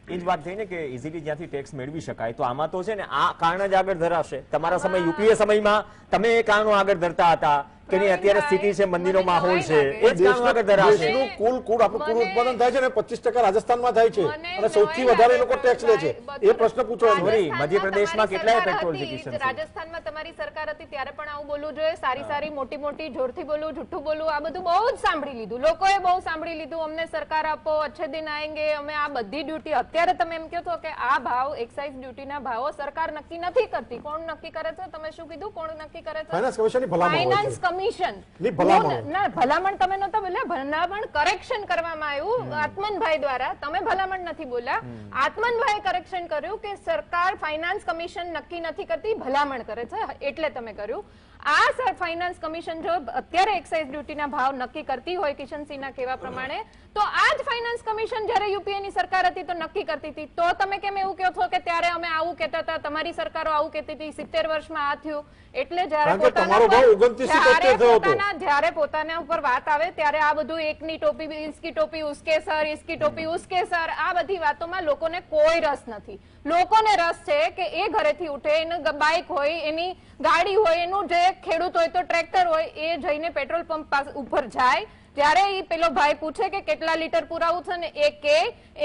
એ જ વાત થઈ ને કે ઇઝીલી જ્યાંથી ટેક્સ મેળવી શકાય, તો આમાં તો છે ને આ કારણ જ આગળ ધરાશે. તમારા સમય યુપીએ સમયમાં તમે એ કારણો આગળ ધરતા હતા કે નહીં અત્યારે સ્થિતિ છે, મંદીનો માહોલ છે, એ જ કામ આગળ ધરાશે. દેશનું કુલ આપણું કુલ મને- ઉત્પાદન થાય છે ને 25% રાજસ્થાનમાં થાય છે મને અને સૌથી નવાઈ વધારે એ લાગે લોકો ટેક્સ લે છે. બધું- એ પ્રશ્ન પૂછવાનો Sorry, છે. મધ્યપ્રદેશમાં તમારી કેટલાય સરકાર પેટ્રોલ છે, હતી, કિશનસિંહ. રાજસ્થાનમાં તમારી સરકાર હતી ત્યારે પણ આવું બોલવું જોઈએ, સારી મોટી જોરથી બોલવું, જૂઠું બોલવું, આ બધું બહુ જ સાંભળી લીધું, લોકોએ બહુ સાંભળી લીધું. અમને સરકાર આપો, અચ્છે દિન આएंगे, અમે આ બધી ડ્યુટી. અત્યારે તમે એમ કહો છો કે આ ભાવ એક્સાઇઝ ડ્યુટીના ભાવો સરકાર નક્કી નથી કરતી. કોણ નક્કી કરે છે? તમે શું કીધું? કોણ નક્કી કરે છે? ફાઇનાન્સ કમિશનની ભલામણ હોય છે. Finance commission. ની ભલામણ. ના, ભલામણ તમે નહોતા બોલ્યા, ભલામણ કરેક્શન કરવામાં આવ્યું આત્મનભાઈ દ્વારા. તમે ભલામણ નથી બોલ્યા, આત્મનભાઈએ કરેક્શન કર્યું કે સરકાર ફાઇનાન્સ કમિશન નક્કી નથી કરતી, ભલામણ કરે છે, એટલે તમે કર્યું. આ ફાઇનાન્સ કમિશન જો અત્યારે એક્સાઇઝ ડ્યુટીના ભાવ નક્કી કરતી હોય કિશનસિંહના કહેવા પ્રમાણે, તો આ જ ફાઇનાન્સ કમિશન જ્યારે યુપીએની સરકાર હતી તો નક્કી કરતી હતી. તો તમે કેમ એવું કહો છો કે ત્યારે અમે આવું કહેતા હતા, તમારી સરકારો આવું કહેતી હતી, 70 વર્ષમાં આ થયું? એટલે કારણ કે તમારો ભાવ 29 થયો હતો. જ્યારે પોતાના ઉપર વાત આવે ત્યારે આ બધું એકની ટોપી ઇસકી ટોપી ઉસકે સર, ઇસકી ટોપી ઉસકે સર, આ બધી વાતોમાં લોકોને કોઈ રસ નથી. લોકોને રસ છે કે એ ઘરેથી ઉઠે, એનું બાઇક હોય, એની ગાડી હોય, એનું જે ખેડૂત હોય તો ટ્રેક્ટર હોય, એ જઈને પેટ્રોલ પંપ ઉપર જાય, ત્યારે એ પેલો ભાઈ પૂછે કે કેટલા લીટર પુરાવું છે ને એ કે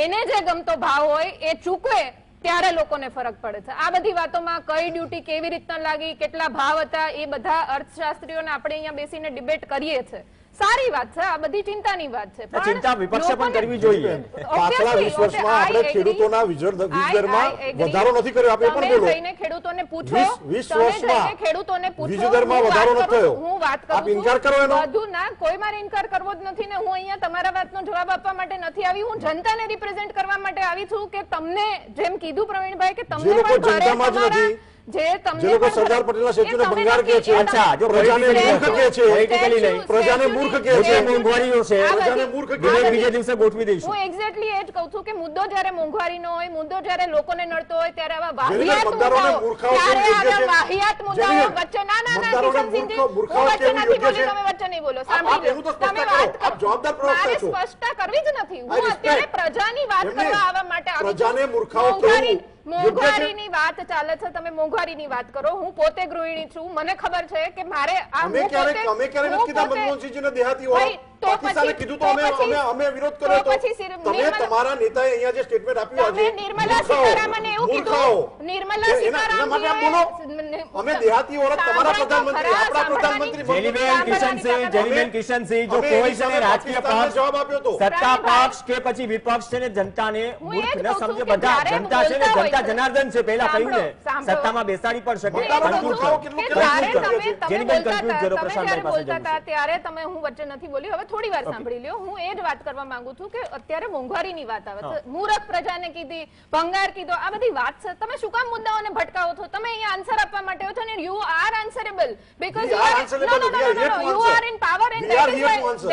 એને જે ગમતો ભાવ હોય એ ચૂકવે, ત્યારે લોકોને ફરક પડે છે. આ બધી વાતોમાં કઈ ડ્યુટી કેવી રીતના લાગી, કેટલા ભાવ હતા, એ બધા અર્થશાસ્ત્રીઓને આપણે અહીંયા બેસીને ડિબેટ કરીએ છીએ. સારી વાત છે, આ બધી ચિંતાની વાત છે. પણ ચિંતા વિપક્ષે પણ લોકોને- કરવી જોઈએ. પાછલા 20 વર્ષમાં આપણે ખેડૂતોના વીજ દરમાં વધારો નથી કર્યો. આપણે પણ બોલો. તમે જઈને ખેડૂતોને પૂછો, 20 તમે વર્ષમાં જઈને ખેડૂતોને પૂછો, વીજ દરમાં હું વાત વધારો નથી કરું થયો. છું, હું વાત કરું આપ છું. ઇનકાર કરો એનો. બધું ના, કોઈ મારે ઇનકાર કરવો જ નથી ને હું અહીંયા તમારા વાતનો જવાબ આપવા માટે નથી આવી. હું જનતાને રિપ્રેઝેન્ટ કરવા માટે આવી છું કે તમને જેમ કીધું પ્રવીણભાઈ કે તમને જે લોકો પણ ઘરે જનતામાં જ તમારા- નથી, જે તમને જે લોકો પણ સરદાર ઘરે- પટેલના સ્ટેચ્યુને એ તમે ભંગાર કહે નક્કી- છે. એ અચ્છા, જો પ્રજાને politically મૂર્ખ કહે છે. politically લઈ. પ્રજાને મૂર્ખ કહે છે. જે મોંઘવારીઓ છે, આ બધી- પ્રજાને મૂર્ખ કહે બીજે છે. બીજે દિવસે ગોઠવી દઈશું. હું એક્ઝેક્ટલી એ જ કહું છું કે મુદ્દો જ્યારે મોંઘવારીનો હોય, મુદ્દો જ્યારે લોકોને નડતો હોય, ત્યારે આવા જેને વાહિયાત મતદારોને મુદ્દાઓ, મૂર્ખાઓ ત્યારે કેવી યોગ્ય આવા છે? વાહિયાત મુદ્દાઓ જેને વચ્ચે ના ના ના મતદારોને કિશનસિંહજી, હું મૂર્ખાઓ વચ્ચે કેવી નથી યોગ્ય બોલી, છે? તમે વચ્ચે નહીં બોલો. આપ સાંભળી એનું તો લો. તમે સ્પષ્ટતા વાત કરો. કરો. આપ જવાબદાર પ્રવક્તા મારે છો. સ્પષ્ટતા કરવી જ નથી. I હું respect. અત્યારે પ્રજાની વાત એમને કરવા આવવા માટે આવી છું. પ્રજાને મૂર્ખાઓ કહેવું મોંઘવારીની વાત ચાલે છે, તમે મોંઘવારીની વાત કરો. હું પોતે ગૃહિણી છું, મને ખબર છે કે મારે આ અમે હું ક્યારે પોતે- નથી કીધા હું પોતે- મનમોહનસિંહજીને દેહાતી ભાઈ, ઓળખ. તો પાકિસ્તાને પછી- કીધું તો તો પછી- અમે વિરોધ કર્યો તો તો પછી તમે તમારા નેતાએ અહીંયા જે સ્ટેટમેન્ટ આપ્યું તમે આજે, નિર્મલા મૂર્ખાઓ, સીતારામને એવું મૂર્ખાઓ. કીધું, નિર્મલા એના માટે આપ બોલો. અમે દેહાતી ઓળખ તમારા પ્રધાનમંત્રી, આપણા પ્રધાનમંત્રી જેલીબેન કિશનસિંહ, જેલીબેન કિશનસિંહ, જો અમે કોઈ એની સામે છે ને રાજકીય પાકિસ્તાનને પક્ષ, જવાબ આપ્યો હતો. સત્તા પક્ષ કે પછી વિપક્ષ છે ને જનતાને હું એ જ મૂર્ખ ન કહું છું સમજે. કે બધા જ્યારે જનતા છે ને, બોલતા હોય જનતા છે. જનાર્દન છે, પહેલા કહ્યું ને, સાંભળો. સત્તામાં બેસાડી પણ શકે. હું એ જ કહું Conclude છું કરો. કેટલું કે કેટલું જ્યારે conclude તમે- કરો. તમે જેલીબેન બોલતા conclude હતા, કરો, તમે પ્રશાંતભાઈ જ્યારે પાસે બોલતા જવું હતા છે. ત્યારે તમે, હું વચ્ચે નથી બોલી, હવે થોડી વાર સાંભળી લ્યો. હું એ જ વાત કરવા માંગુ છું કે અત્યારે મોંઘવારીની વાત આવે છે, મૂરખ પ્રજાને કીધી, ભંગાર કીધો, આ બધી વાત છે. તમે શું કામ મુદ્દાઓને ભટકાવો છો? તમે અહીંયા આન્સર આપવા માટે છો ને you are answerable because We you are are answerable. no, no, We are no, here no, to no. You answer. are in power and We are that is here why to answer.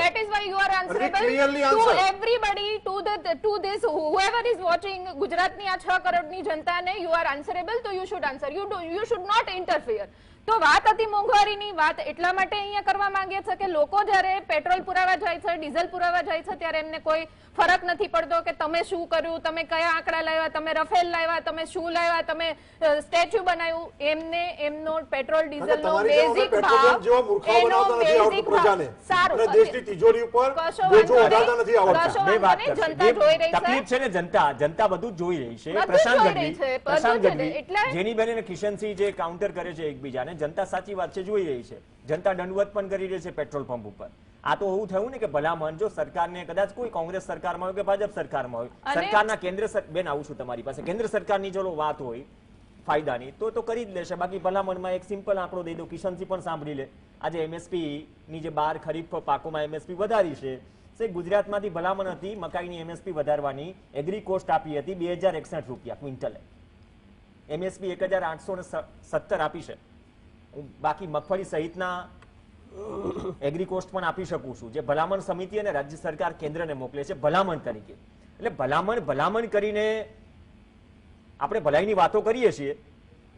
you are answerable clearly to answer. everybody, to this whoever is watching. ગુજરાતની આ 6 કરોડની જનતાને you are answerable, તો you should answer. You should not interfere. તો વાત હતી મોંઘવારીની. વાત એટલા માટે અહીંયા કરવા માંગીએ છીએ કે લોકો જ્યારે પેટ્રોલ પુરાવા જાય છે, ડીઝલ પુરાવા જાય છે, ત્યારે એમને કોઈ ફરક નથી પડતો કે તમે શું કર્યું, તમે કયા આંકડા લાવ્યા, તમે રફેલ લાવ્યા, તમે શું લાવ્યા, તમે સ્ટેચ્યુ બનાવ્યું. એમને એમનો પેટ્રોલ ડીઝલનો તમારી જેવા બેઝિક પેટ્રોલિયમ ભાવ, જેવા મૂર્ખાઓ એનો બનાવતા નથી આવડતું બેઝિક પ્રજાને. ભાવ. સારું, અને દેશની તિજોરી ઉપર કશો બોજો વાંધો ઉડાડતા નહીં. નથી આવડતા. કશો બે વાત વાંધો નહીં, કરશે. જનતા જોઈ રહી છે. તકલીફ છે ને જનતા બધું જ જોઈ રહી છે. બધું પ્રશાંત જોઈ ગઢવી, રહી છે, બધું પ્રશાંત છે ને, ગઢવી, એટલે- જેની બેન અને કિશનસિંહ જે કાઉન્ટર કરે છે એકબીજાને, જનતા સાચી વાત છે જોઈ રહી છે. જનતા દંડવત પણ કરી રહી છે પેટ્રોલ પંપ ઉપર. આ તો એવું થયું ને કે ભલામણ જો સરકારને કદાચ કોઈ કોંગ્રેસ સરકારમાં હોય કે ભાજપ સરકારમાં હોય, અને- સરકારના બેન આવું છું તમારી પાસે, કેન્દ્ર સરકારની જો વાત હોય ફાયદાની તો કરી જ લેશે. બાકી ભલામણમાં એક સિમ્પલ આંકડો દઈ દો, કિશનસિંહ પણ સાંભળી લે. આજે એમએસપી ની જે 12 ખરીફ પાકોમાં એમએસપી વધારી છે, ગુજરાતમાંથી ભલામણ હતી મકાઈની એમએસપી વધારવાની, એગ્રી કોસ્ટ આપી હતી 2061 રૂપિયા ક્વિન્ટલે, એમએસપી 1817 આપી છે. બાકી મગફળી સહિતના એગ્રી કોસ્ટ પણ આપી શકું છું, જે ભલામણ સમિતિ અને રાજ્ય સરકાર કેન્દ્રને મોકલે છે ભલામણ તરીકે. એટલે ભલામણ કરીને આપણે ભલાઈની વાતો કરીએ છીએ,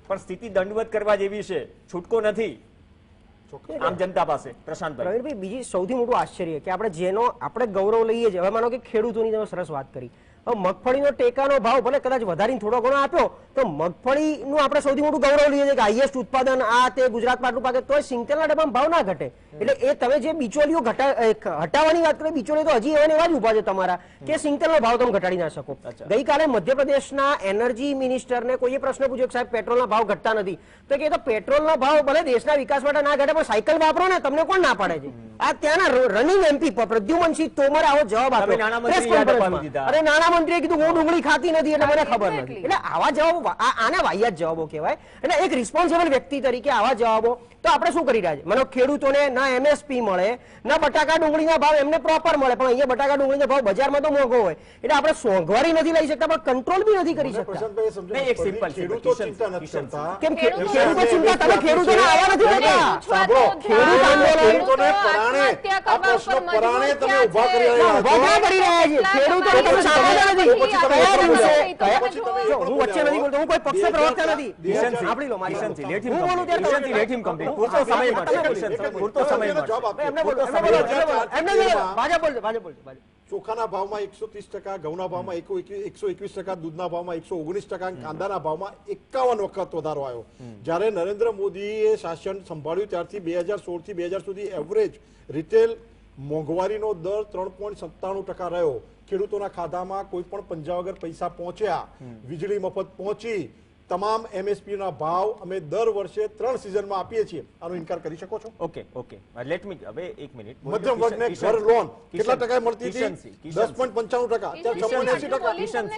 પણ સ્થિતિ દંડવત કરવા જેવી છે, છૂટકો નથી આમ જનતા પાસે. પ્રશાંતભાઈ, પ્રવીણભાઈ, બીજી સૌથી મોટું આશ્ચર્ય કે આપણે જેનો આપણે ગૌરવ લઈએ છીએ, હવે માનો કે ખેડૂતોની તમે સરસ વાત કરી, મગફળીનો ટેકાનો ભાવ ભલે કદાચ વધારીને થોડો ઘણો આપ્યો તો મગફળીનું આપણે સૌથી મોટું ગૌરવ લઈએ છીએ કે હાઈએસ્ટ ઉત્પાદન આ તે ગુજરાતમાં આટલું પાકે તોય સિંગતેલના ડબ્બામાં ભાવ ના ઘટે. એટલે એ તમે જે બિચોલીઓ હટાવવાની વાત કરી, બિચોલીઓ તો હજી એવા જ ઉભા છે તમારા કે સિંગતેલનો ભાવ તમે ઘટાડી ના શકો. ગઈકાલે મધ્યપ્રદેશના એનર્જી મિનિસ્ટરને કોઈએ પ્રશ્ન પૂછ્યો કે સાહેબ પેટ્રોલના ભાવ ઘટતા નથી, તો કે પેટ્રોલના ભાવ ભલે દેશના વિકાસ માટે ના ઘટે પણ સાયકલ વાપરો ને તમને કોણ ના પાડે છે? આ ત્યાંના રનિંગ એમપી પ્રદ્યુમનસિંહ તોમરે આવો જવાબ આપ્યો. અરે નાણામંત્રીએ કીધું હું ડુંગળી ખાતી નથી એટલે મને ખબર નથી. એટલે આવા જવાબો આને વાહિયાત જવાબો કહેવાય. એટલે એક રિસ્પોન્સિબલ વ્યક્તિ તરીકે આવા જવાબો તો આપણે શું કરી રહ્યા છે? મને ખેડૂતોને ના એમએસપી મળે ના બટાકા ડુંગળીના ભાવ એમને પ્રોપર મળે, પણ અહીંયા બટાકા ડુંગળીનો ભાવ બજારમાં તો મોંઘો હોય એટલે આપણે સોંઘવારી નથી લઈ શકતા પણ કંટ્રોલ બી નથી કરી શકતા. એક સિમ્પલ ખેડૂતો ચિંતા નથી કરતા. કેમ ખેડૂતો ચિંતા? તમે ખેડૂતોને આવવા નથી દેતા. સાંભળો, ખેડૂતોને પરાણે આ પ્રશ્નો પરાણે તમે ઉભા કરી રહ્યા છો. ઉભા કરી રહ્યા છે ખેડૂતોને તમે સાંભળતા નથી. કયા દિવસે હું વચ્ચે નથી બોલતો, હું કોઈ પક્ષ પ્રવક્તા નથી. સાંભળી લો મારી શાંતિ. હું બોલું ત્યારે લેટ હિમ કમ્પ્લીટ. પૂરતો સમય મળશે. પૂરતો સમય મળશે. ચોખાના ભાવમાં 130%, ઘઉંના ભાવમાં 121%, દૂધના ભાવમાં 119%, કાંદાના ભાવમાં 51 વખત વધારો આવ્યો. જ્યારે નરેન્દ્ર મોદીએ શાસન સંભાળ્યું ત્યારથી 2016 થી 2000 સુધી એવરેજ રિટેલ મોંઘવારીનો દર 3.97% રહ્યો. ખેડૂતોના ખાતામાં કોઈ પણ પંજા વગર પૈસા પહોંચ્યા, વીજળી મફત પહોંચી, તમામ એમએસપી ના ભાવ અમે દર વર્ષે 3 સિઝનમાં આપીએ છીએ. આનો ઇનકાર કરી શકો છો? ઓકે લેટ મી હવે એક મિનિટ. મધ્યમ વર્ગને ઘર લોન કેટલા ટકા મળતી હતી? 10.95%. અત્યારે 86%.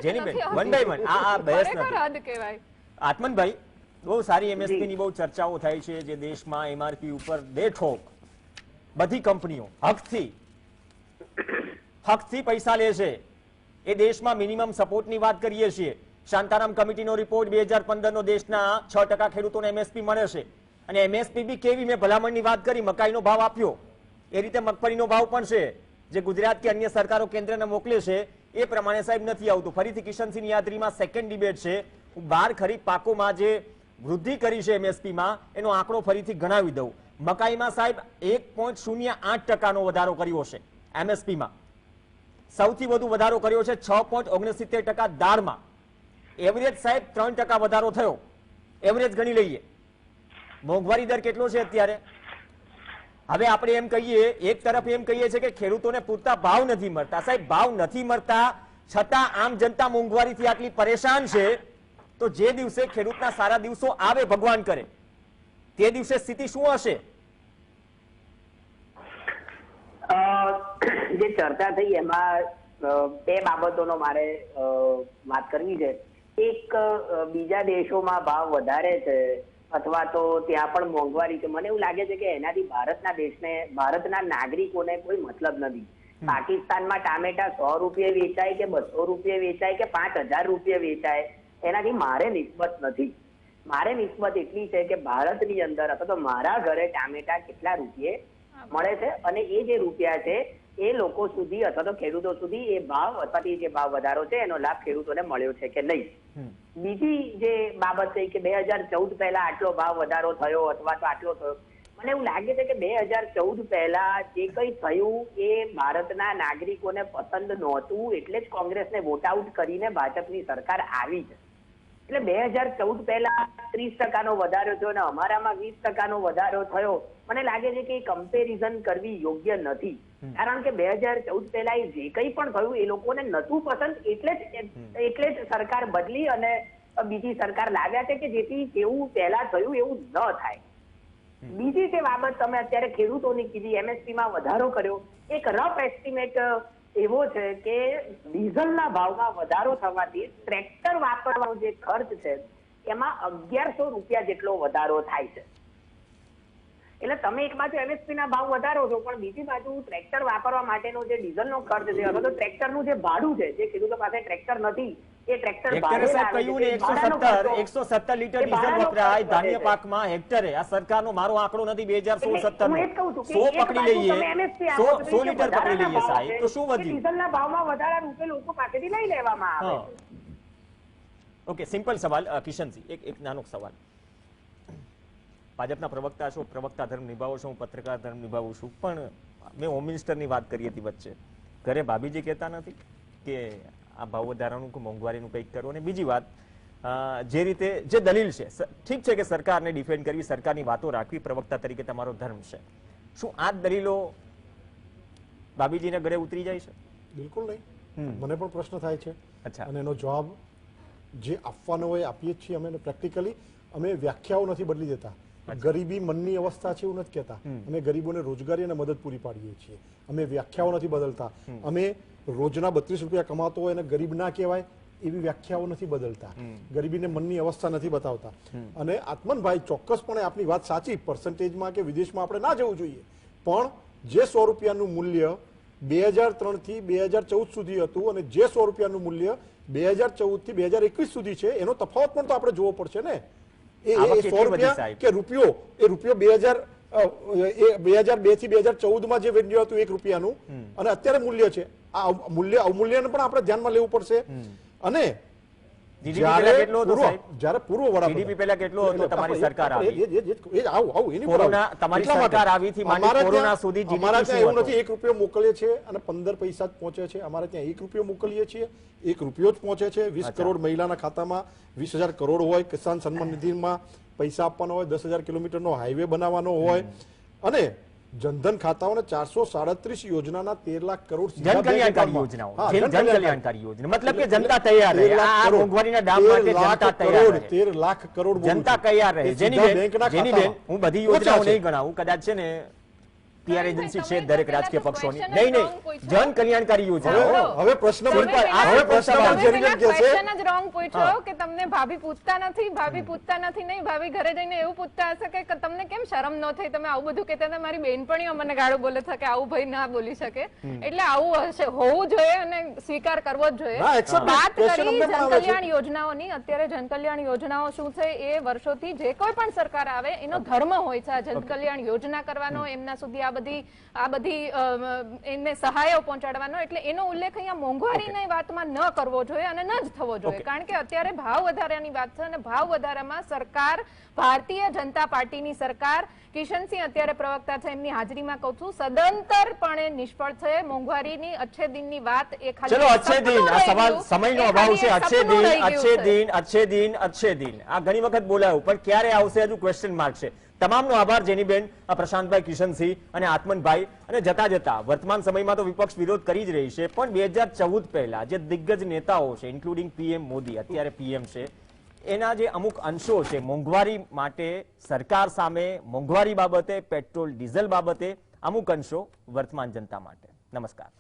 જેનીબેન વન બાય વન આ બહેસ નથી. આત્મનભાઈ, બહુ સારી એમએસપી ની બહુ ચર્ચાઓ થાય છે જે દેશમાં એમઆરપી ઉપર બેઠોક બધી કંપનીઓ હકથી પૈસા લે છે. એ દેશમાં મિનિમમ સપોર્ટની વાત કરીએ છીએ. શાંતારામ કમિટીનો રિપોર્ટ 2015 નો દેશના 6% ખેડૂતોને એમએસપી મળે છે. અને એમએસપી બી કેવી, મેં ભલામણની વાત કરી, મકાઈનો ભાવ આપ્યો એ રીતે મગફળીનો ભાવ પણ છે. જે ગુજરાત કે અન્ય સરકારો કેન્દ્રને મોકલે છે એ પ્રમાણે સાહેબ નથી આવતું. ફરીથી કિશનસિંહની યાત્રીમાં સેકન્ડ ડિબેટ છે. હું 12 ખરીફ પાકોમાં જે વૃદ્ધિ કરી છે એમએસપીમાં એનો આંકડો ફરીથી ગણાવી દઉં. મકાઈમાં સાહેબ 1.08% વધારો કર્યો છે એમએસપીમાં. સૌથી વધુ વધારો કર્યો છે 6.69% દાળમાં. એવરેજ સાહેબ 3% વધારો થયો. એવરેજ ગણી લઈએ. મોંઘવારી દર કેટલો છે અત્યારે? હવે આપણે એમ કહીએ, એક તરફ એમ કહીએ છીએ કે ખેડૂતોને પૂરતા ભાવ નથી મળતા. સાહેબ ભાવ નથી મળતા છતાં આમ જનતા મોંઘવારીથી આટલી પરેશાન છે, તો જે દિવસે ખેડૂતના સારા દિવસો આવે, ભગવાન કરે, તે દિવસે સ્થિતિ શું હશે? જે ચર્ચા થઈ એમાં બે બાબતોનો મારે વાત કરવી છે. એક, બીજા દેશોમાં ભાવ વધારે છે અથવા તો ત્યાં પણ મોંઘવારી છે. મને એવું લાગે છે કે એનાથી ભારતના નાગરિકોને કોઈ મતલબ નથી. પાકિસ્તાનમાં ટામેટા 100 રૂપિયે વેચાય કે 200 રૂપિયે વેચાય કે 5000 રૂપિયે વેચાય, એનાથી મારે નિસ્બત નથી. મારે નિસ્બત એટલી છે કે ભારતની અંદર અથવા તો મારા ઘરે ટામેટા કેટલા રૂપિયે મળે છે અને એ જે રૂપિયા છે એ લોકો સુધી અથવા તો ખેડૂતો સુધી એ ભાવ અથવા જે ભાવ વધારો છે એનો લાભ ખેડૂતોને મળ્યો છે કે નહીં. બીજી જે બાબત છે કે 2014 પહેલા આટલો ભાવ વધારો થયો અથવા તો આટલો થયો, મને એવું લાગે છે કે 2014 પહેલા જે કંઈ થયું એ ભારતના નાગરિકોને પસંદ નહોતું, એટલે જ કોંગ્રેસને વોટ આઉટ કરીને ભાજપની સરકાર આવી છે. એટલે 2014 પહેલા 30% વધારો થયો અને અમારામાં 20% વધારો થયો. મને લાગે છે કે કમ્પેરિઝન કરવી યોગ્ય નથી. કારણ કે 2014 પહેલા જે કંઈ પણ થયું એ લોકોને નતું પસંદ, એટલે જ સરકાર બદલી અને બીજી સરકાર લાવ્યા છે કે જેથી જેવું પહેલા થયું એવું ન થાય. બીજી જે બાબત તમે અત્યારે ખેડૂતોની કીધી, એમએસપી માં વધારો કર્યો, એક રફ એસ્ટિમેટ એવો છે કે ડીઝલના ભાવમાં વધારો થવાથી ટ્રેક્ટર વાપરવાનો જે ખર્ચ છે એમાં 1100 રૂપિયા જેટલો વધારો થાય છે. એટલે તમે એક બાજુ એમએસપી ના ભાવ વધારો છો પણ બીજી બાજુ ટ્રેક્ટર વાપરવા માટેનો જે ડીઝલનો ખર્ચ છે અથવા તો ટ્રેક્ટરનું જે ભાડું છે, જે ખેડૂતો પાસે ટ્રેક્ટર નથી એ ટ્રેક્ટર કહ્યું 117 લીટર ડીઝલ વપરાય ધાન્ય પાકમાં હેક્ટરે. આ સરકારનો મારો આંકડો નથી 2016-17 નો. 100 પકડી લઈએ, 100 લીટર પકડી લઈએ સાહેબ, તો શું વધ્યું? ડીઝલના ભાવમાં વધારા રૂપે લોકો પાસેથી લઈ લેવામાં આવે. ઓકે, સિમ્પલ સવાલ કિશનસિંહ, એક નાનો સવાલ. ભાજપના પ્રવક્તા છો, પ્રવક્તા ધર્મ નિભાવો છો, હું પત્રકાર ધર્મ નિભાવું છું, પણ મેં હોમ મિનિસ્ટરની વાત કરી હતી વચ્ચે. ઘરે ભાભીજી કહેતા નથી કે આ ભાવ વધારાનું કે મોંઘવારીનું કંઈક કરો. અને બીજી વાત, જે રીતે જે દલીલ છે, ઠીક છે કે સરકારને ડિફેન્ડ કરવી, સરકારની વાતો રાખવી પ્રવક્તા તરીકે તમારો ધર્મ છે, શું આ દલીલો બાબીજીના ગળે ઉતરી જાય છે? બિલકુલ નહીં. મને પણ પ્રશ્ન થાય છે અચ્છા. અને એનો જવાબ જે આપવાનો હોય આપીએ જ છીએ. અમે પ્રેક્ટિકલી અમે વ્યાખ્યાઓ નથી બદલી દેતા. ગરીબી મનની અવસ્થા છે એવું નથી કહેતા. અમે ગરીબોને રોજગારી અને મદદ પૂરી પાડીએ છીએ. અમે વ્યાખ્યાઓ નથી બદલતા. અમે રોજના 32 રૂપિયા કમાતો હોય અને ગરીબ ના કહેવાય એવી વ્યાખ્યાઓ નથી બદલતા. ગરીબીને મનની અવસ્થા નથી બતાવતા. અને આત્મનભાઈ, ચોક્કસપણે આપની વાત સાચી, પર્સન્ટેજમાં કે વિદેશમાં આપણે ના જવું જોઈએ, પણ જે 100 રૂપિયાનું મૂલ્ય 2003 થી 2014 સુધી હતું અને જે 100 રૂપિયાનું મૂલ્ય 2014 થી 2021 સુધી છે, એનો તફાવત પણ તો આપણે જોવો પડશે ને. એ 100 રૂપિયા કે રૂપિયો, એ રૂપિયો 2002 થી 2014 માં જે વેલ્યુ હતું 1 રૂપિયાનું અને અત્યારે મૂલ્ય છે, આ મૂલ્ય અવમૂલ્યને પણ આપણે ધ્યાનમાં લેવું પડશે. અને જ્યારે પૂર્વ જીડીપી પહેલા કેટલો હતો તમારી સરકાર આવી? કોરોના તમારી સરકાર આવીથી માંડી કોરોના સુધી અમારા જીડીપી ત્યાં એવું શું નથી 1 રૂપિયો મોકલીએ છીએ અને 15 પૈસા જ પહોંચે છે. અમારે ત્યાં 1 રૂપિયો મોકલીએ છીએ, 1 રૂપિયો જ પહોંચે છે. 20 કરોડ મહિલાના ખાતામાં 20,000 કરોડ હોય, કિસાન સન્માન નિધિમાં પૈસા આપવાનો હોય, 10,000 કિલોમીટરનો હાઈવે બનાવવાનો હોય, અને જનધન ખાતાઓને 437 યોજનાના 13 લાખ કરોડ જનકલ્યાણકારી યોજનાઓ, જનકલ્યાણકારી યોજના, મતલબ કે જનતા તૈયાર રહે. આ મોંઘવારીના ડામ માટે જનતા તૈયાર રહે. 13 લાખ કરોડ જનતા તૈયાર રહે. જેની હું બધી યોજનાઓ નહીં ગણાવું, કદાચ છે ને PR એજન્સી છે દરેક રાજકીય પક્ષોની. નહીં, જન કલ્યાણકારી યોજના. હવે પ્રશ્ન કે તમને ભાભી પૂછતા નથી, ભાભી પૂછતા નથી. નહીં, ભાભી ઘરે જઈને એવું પૂછતા હશે કે તમને કેમ શરમ ન થઈ, તમે આવું બધું કહેતા હતા. મારી બેનપણીઓ મને ગાળો બોલે છે કે આવું ભાઈ ના બોલી શકે. એટલે આવું હશે, હોવું જોઈએ અને સ્વીકાર કરવો જ જોઈએ. વાત કરી જનકલ્યાણ યોજનાઓની. અત્યારે જનકલ્યાણ યોજનાઓ શું છે, એ વર્ષોથી જે કોઈ પણ સરકાર આવે એનો ધર્મ હોય છે આ જનકલ્યાણ યોજના કરવાનો, એમના સુધી આ બધી એમને સહાયો પહોંચાડવાનો. એટલે એનો ઉલ્લેખ અહીંયા મોંઘવારીની વાતમાં ન કરવો જોઈએ અને ન જ થવો જોઈએ. કારણ કે અત્યારે ભાવ વધારાની વાત છે અને ભાવ વધારામાં સરકાર, ભારતીય જનતા પાર્ટીની સરકાર, કિશનસિંહ અત્યારે પ્રવક્તા છે, એમની હાજરીમાં કહું છું, સદંતરપણે નિષ્ફળ છે. મોંઘવારીની અચ્છે દિનની વાત એ ખાલી ચલો અચ્છે દિન, આ સવાલ સમયનો અભાવ છે. અચ્છે દિન, અચ્છે દિન, અચ્છે દિન, અચ્છે દિન, આ ઘણી વખત બોલાયું, પણ ક્યારે આવશે હજુ ક્વેશ્ચન માર્ક છે. તમામનો આભાર જેનીબેન, પ્રશાંતભાઈ, કિશનસિંહ અને આત્મનભાઈ. અને જતા જતા વર્તમાન સમયમાં તો વિપક્ષ વિરોધ કરી જ રહી છે, પણ 2014 પહેલા જે દિગ્ગજ નેતાઓ છે, ઇન્ક્લુડિંગ PM મોદી, અત્યારે PM છે, એના જે અમુક અંશો છે મોંઘવારી માટે, સરકાર સામે, મોંઘવારી બાબતે, પેટ્રોલ ડીઝલ બાબતે, અમુક અંશો વર્તમાન જનતા માટે. નમસ્કાર.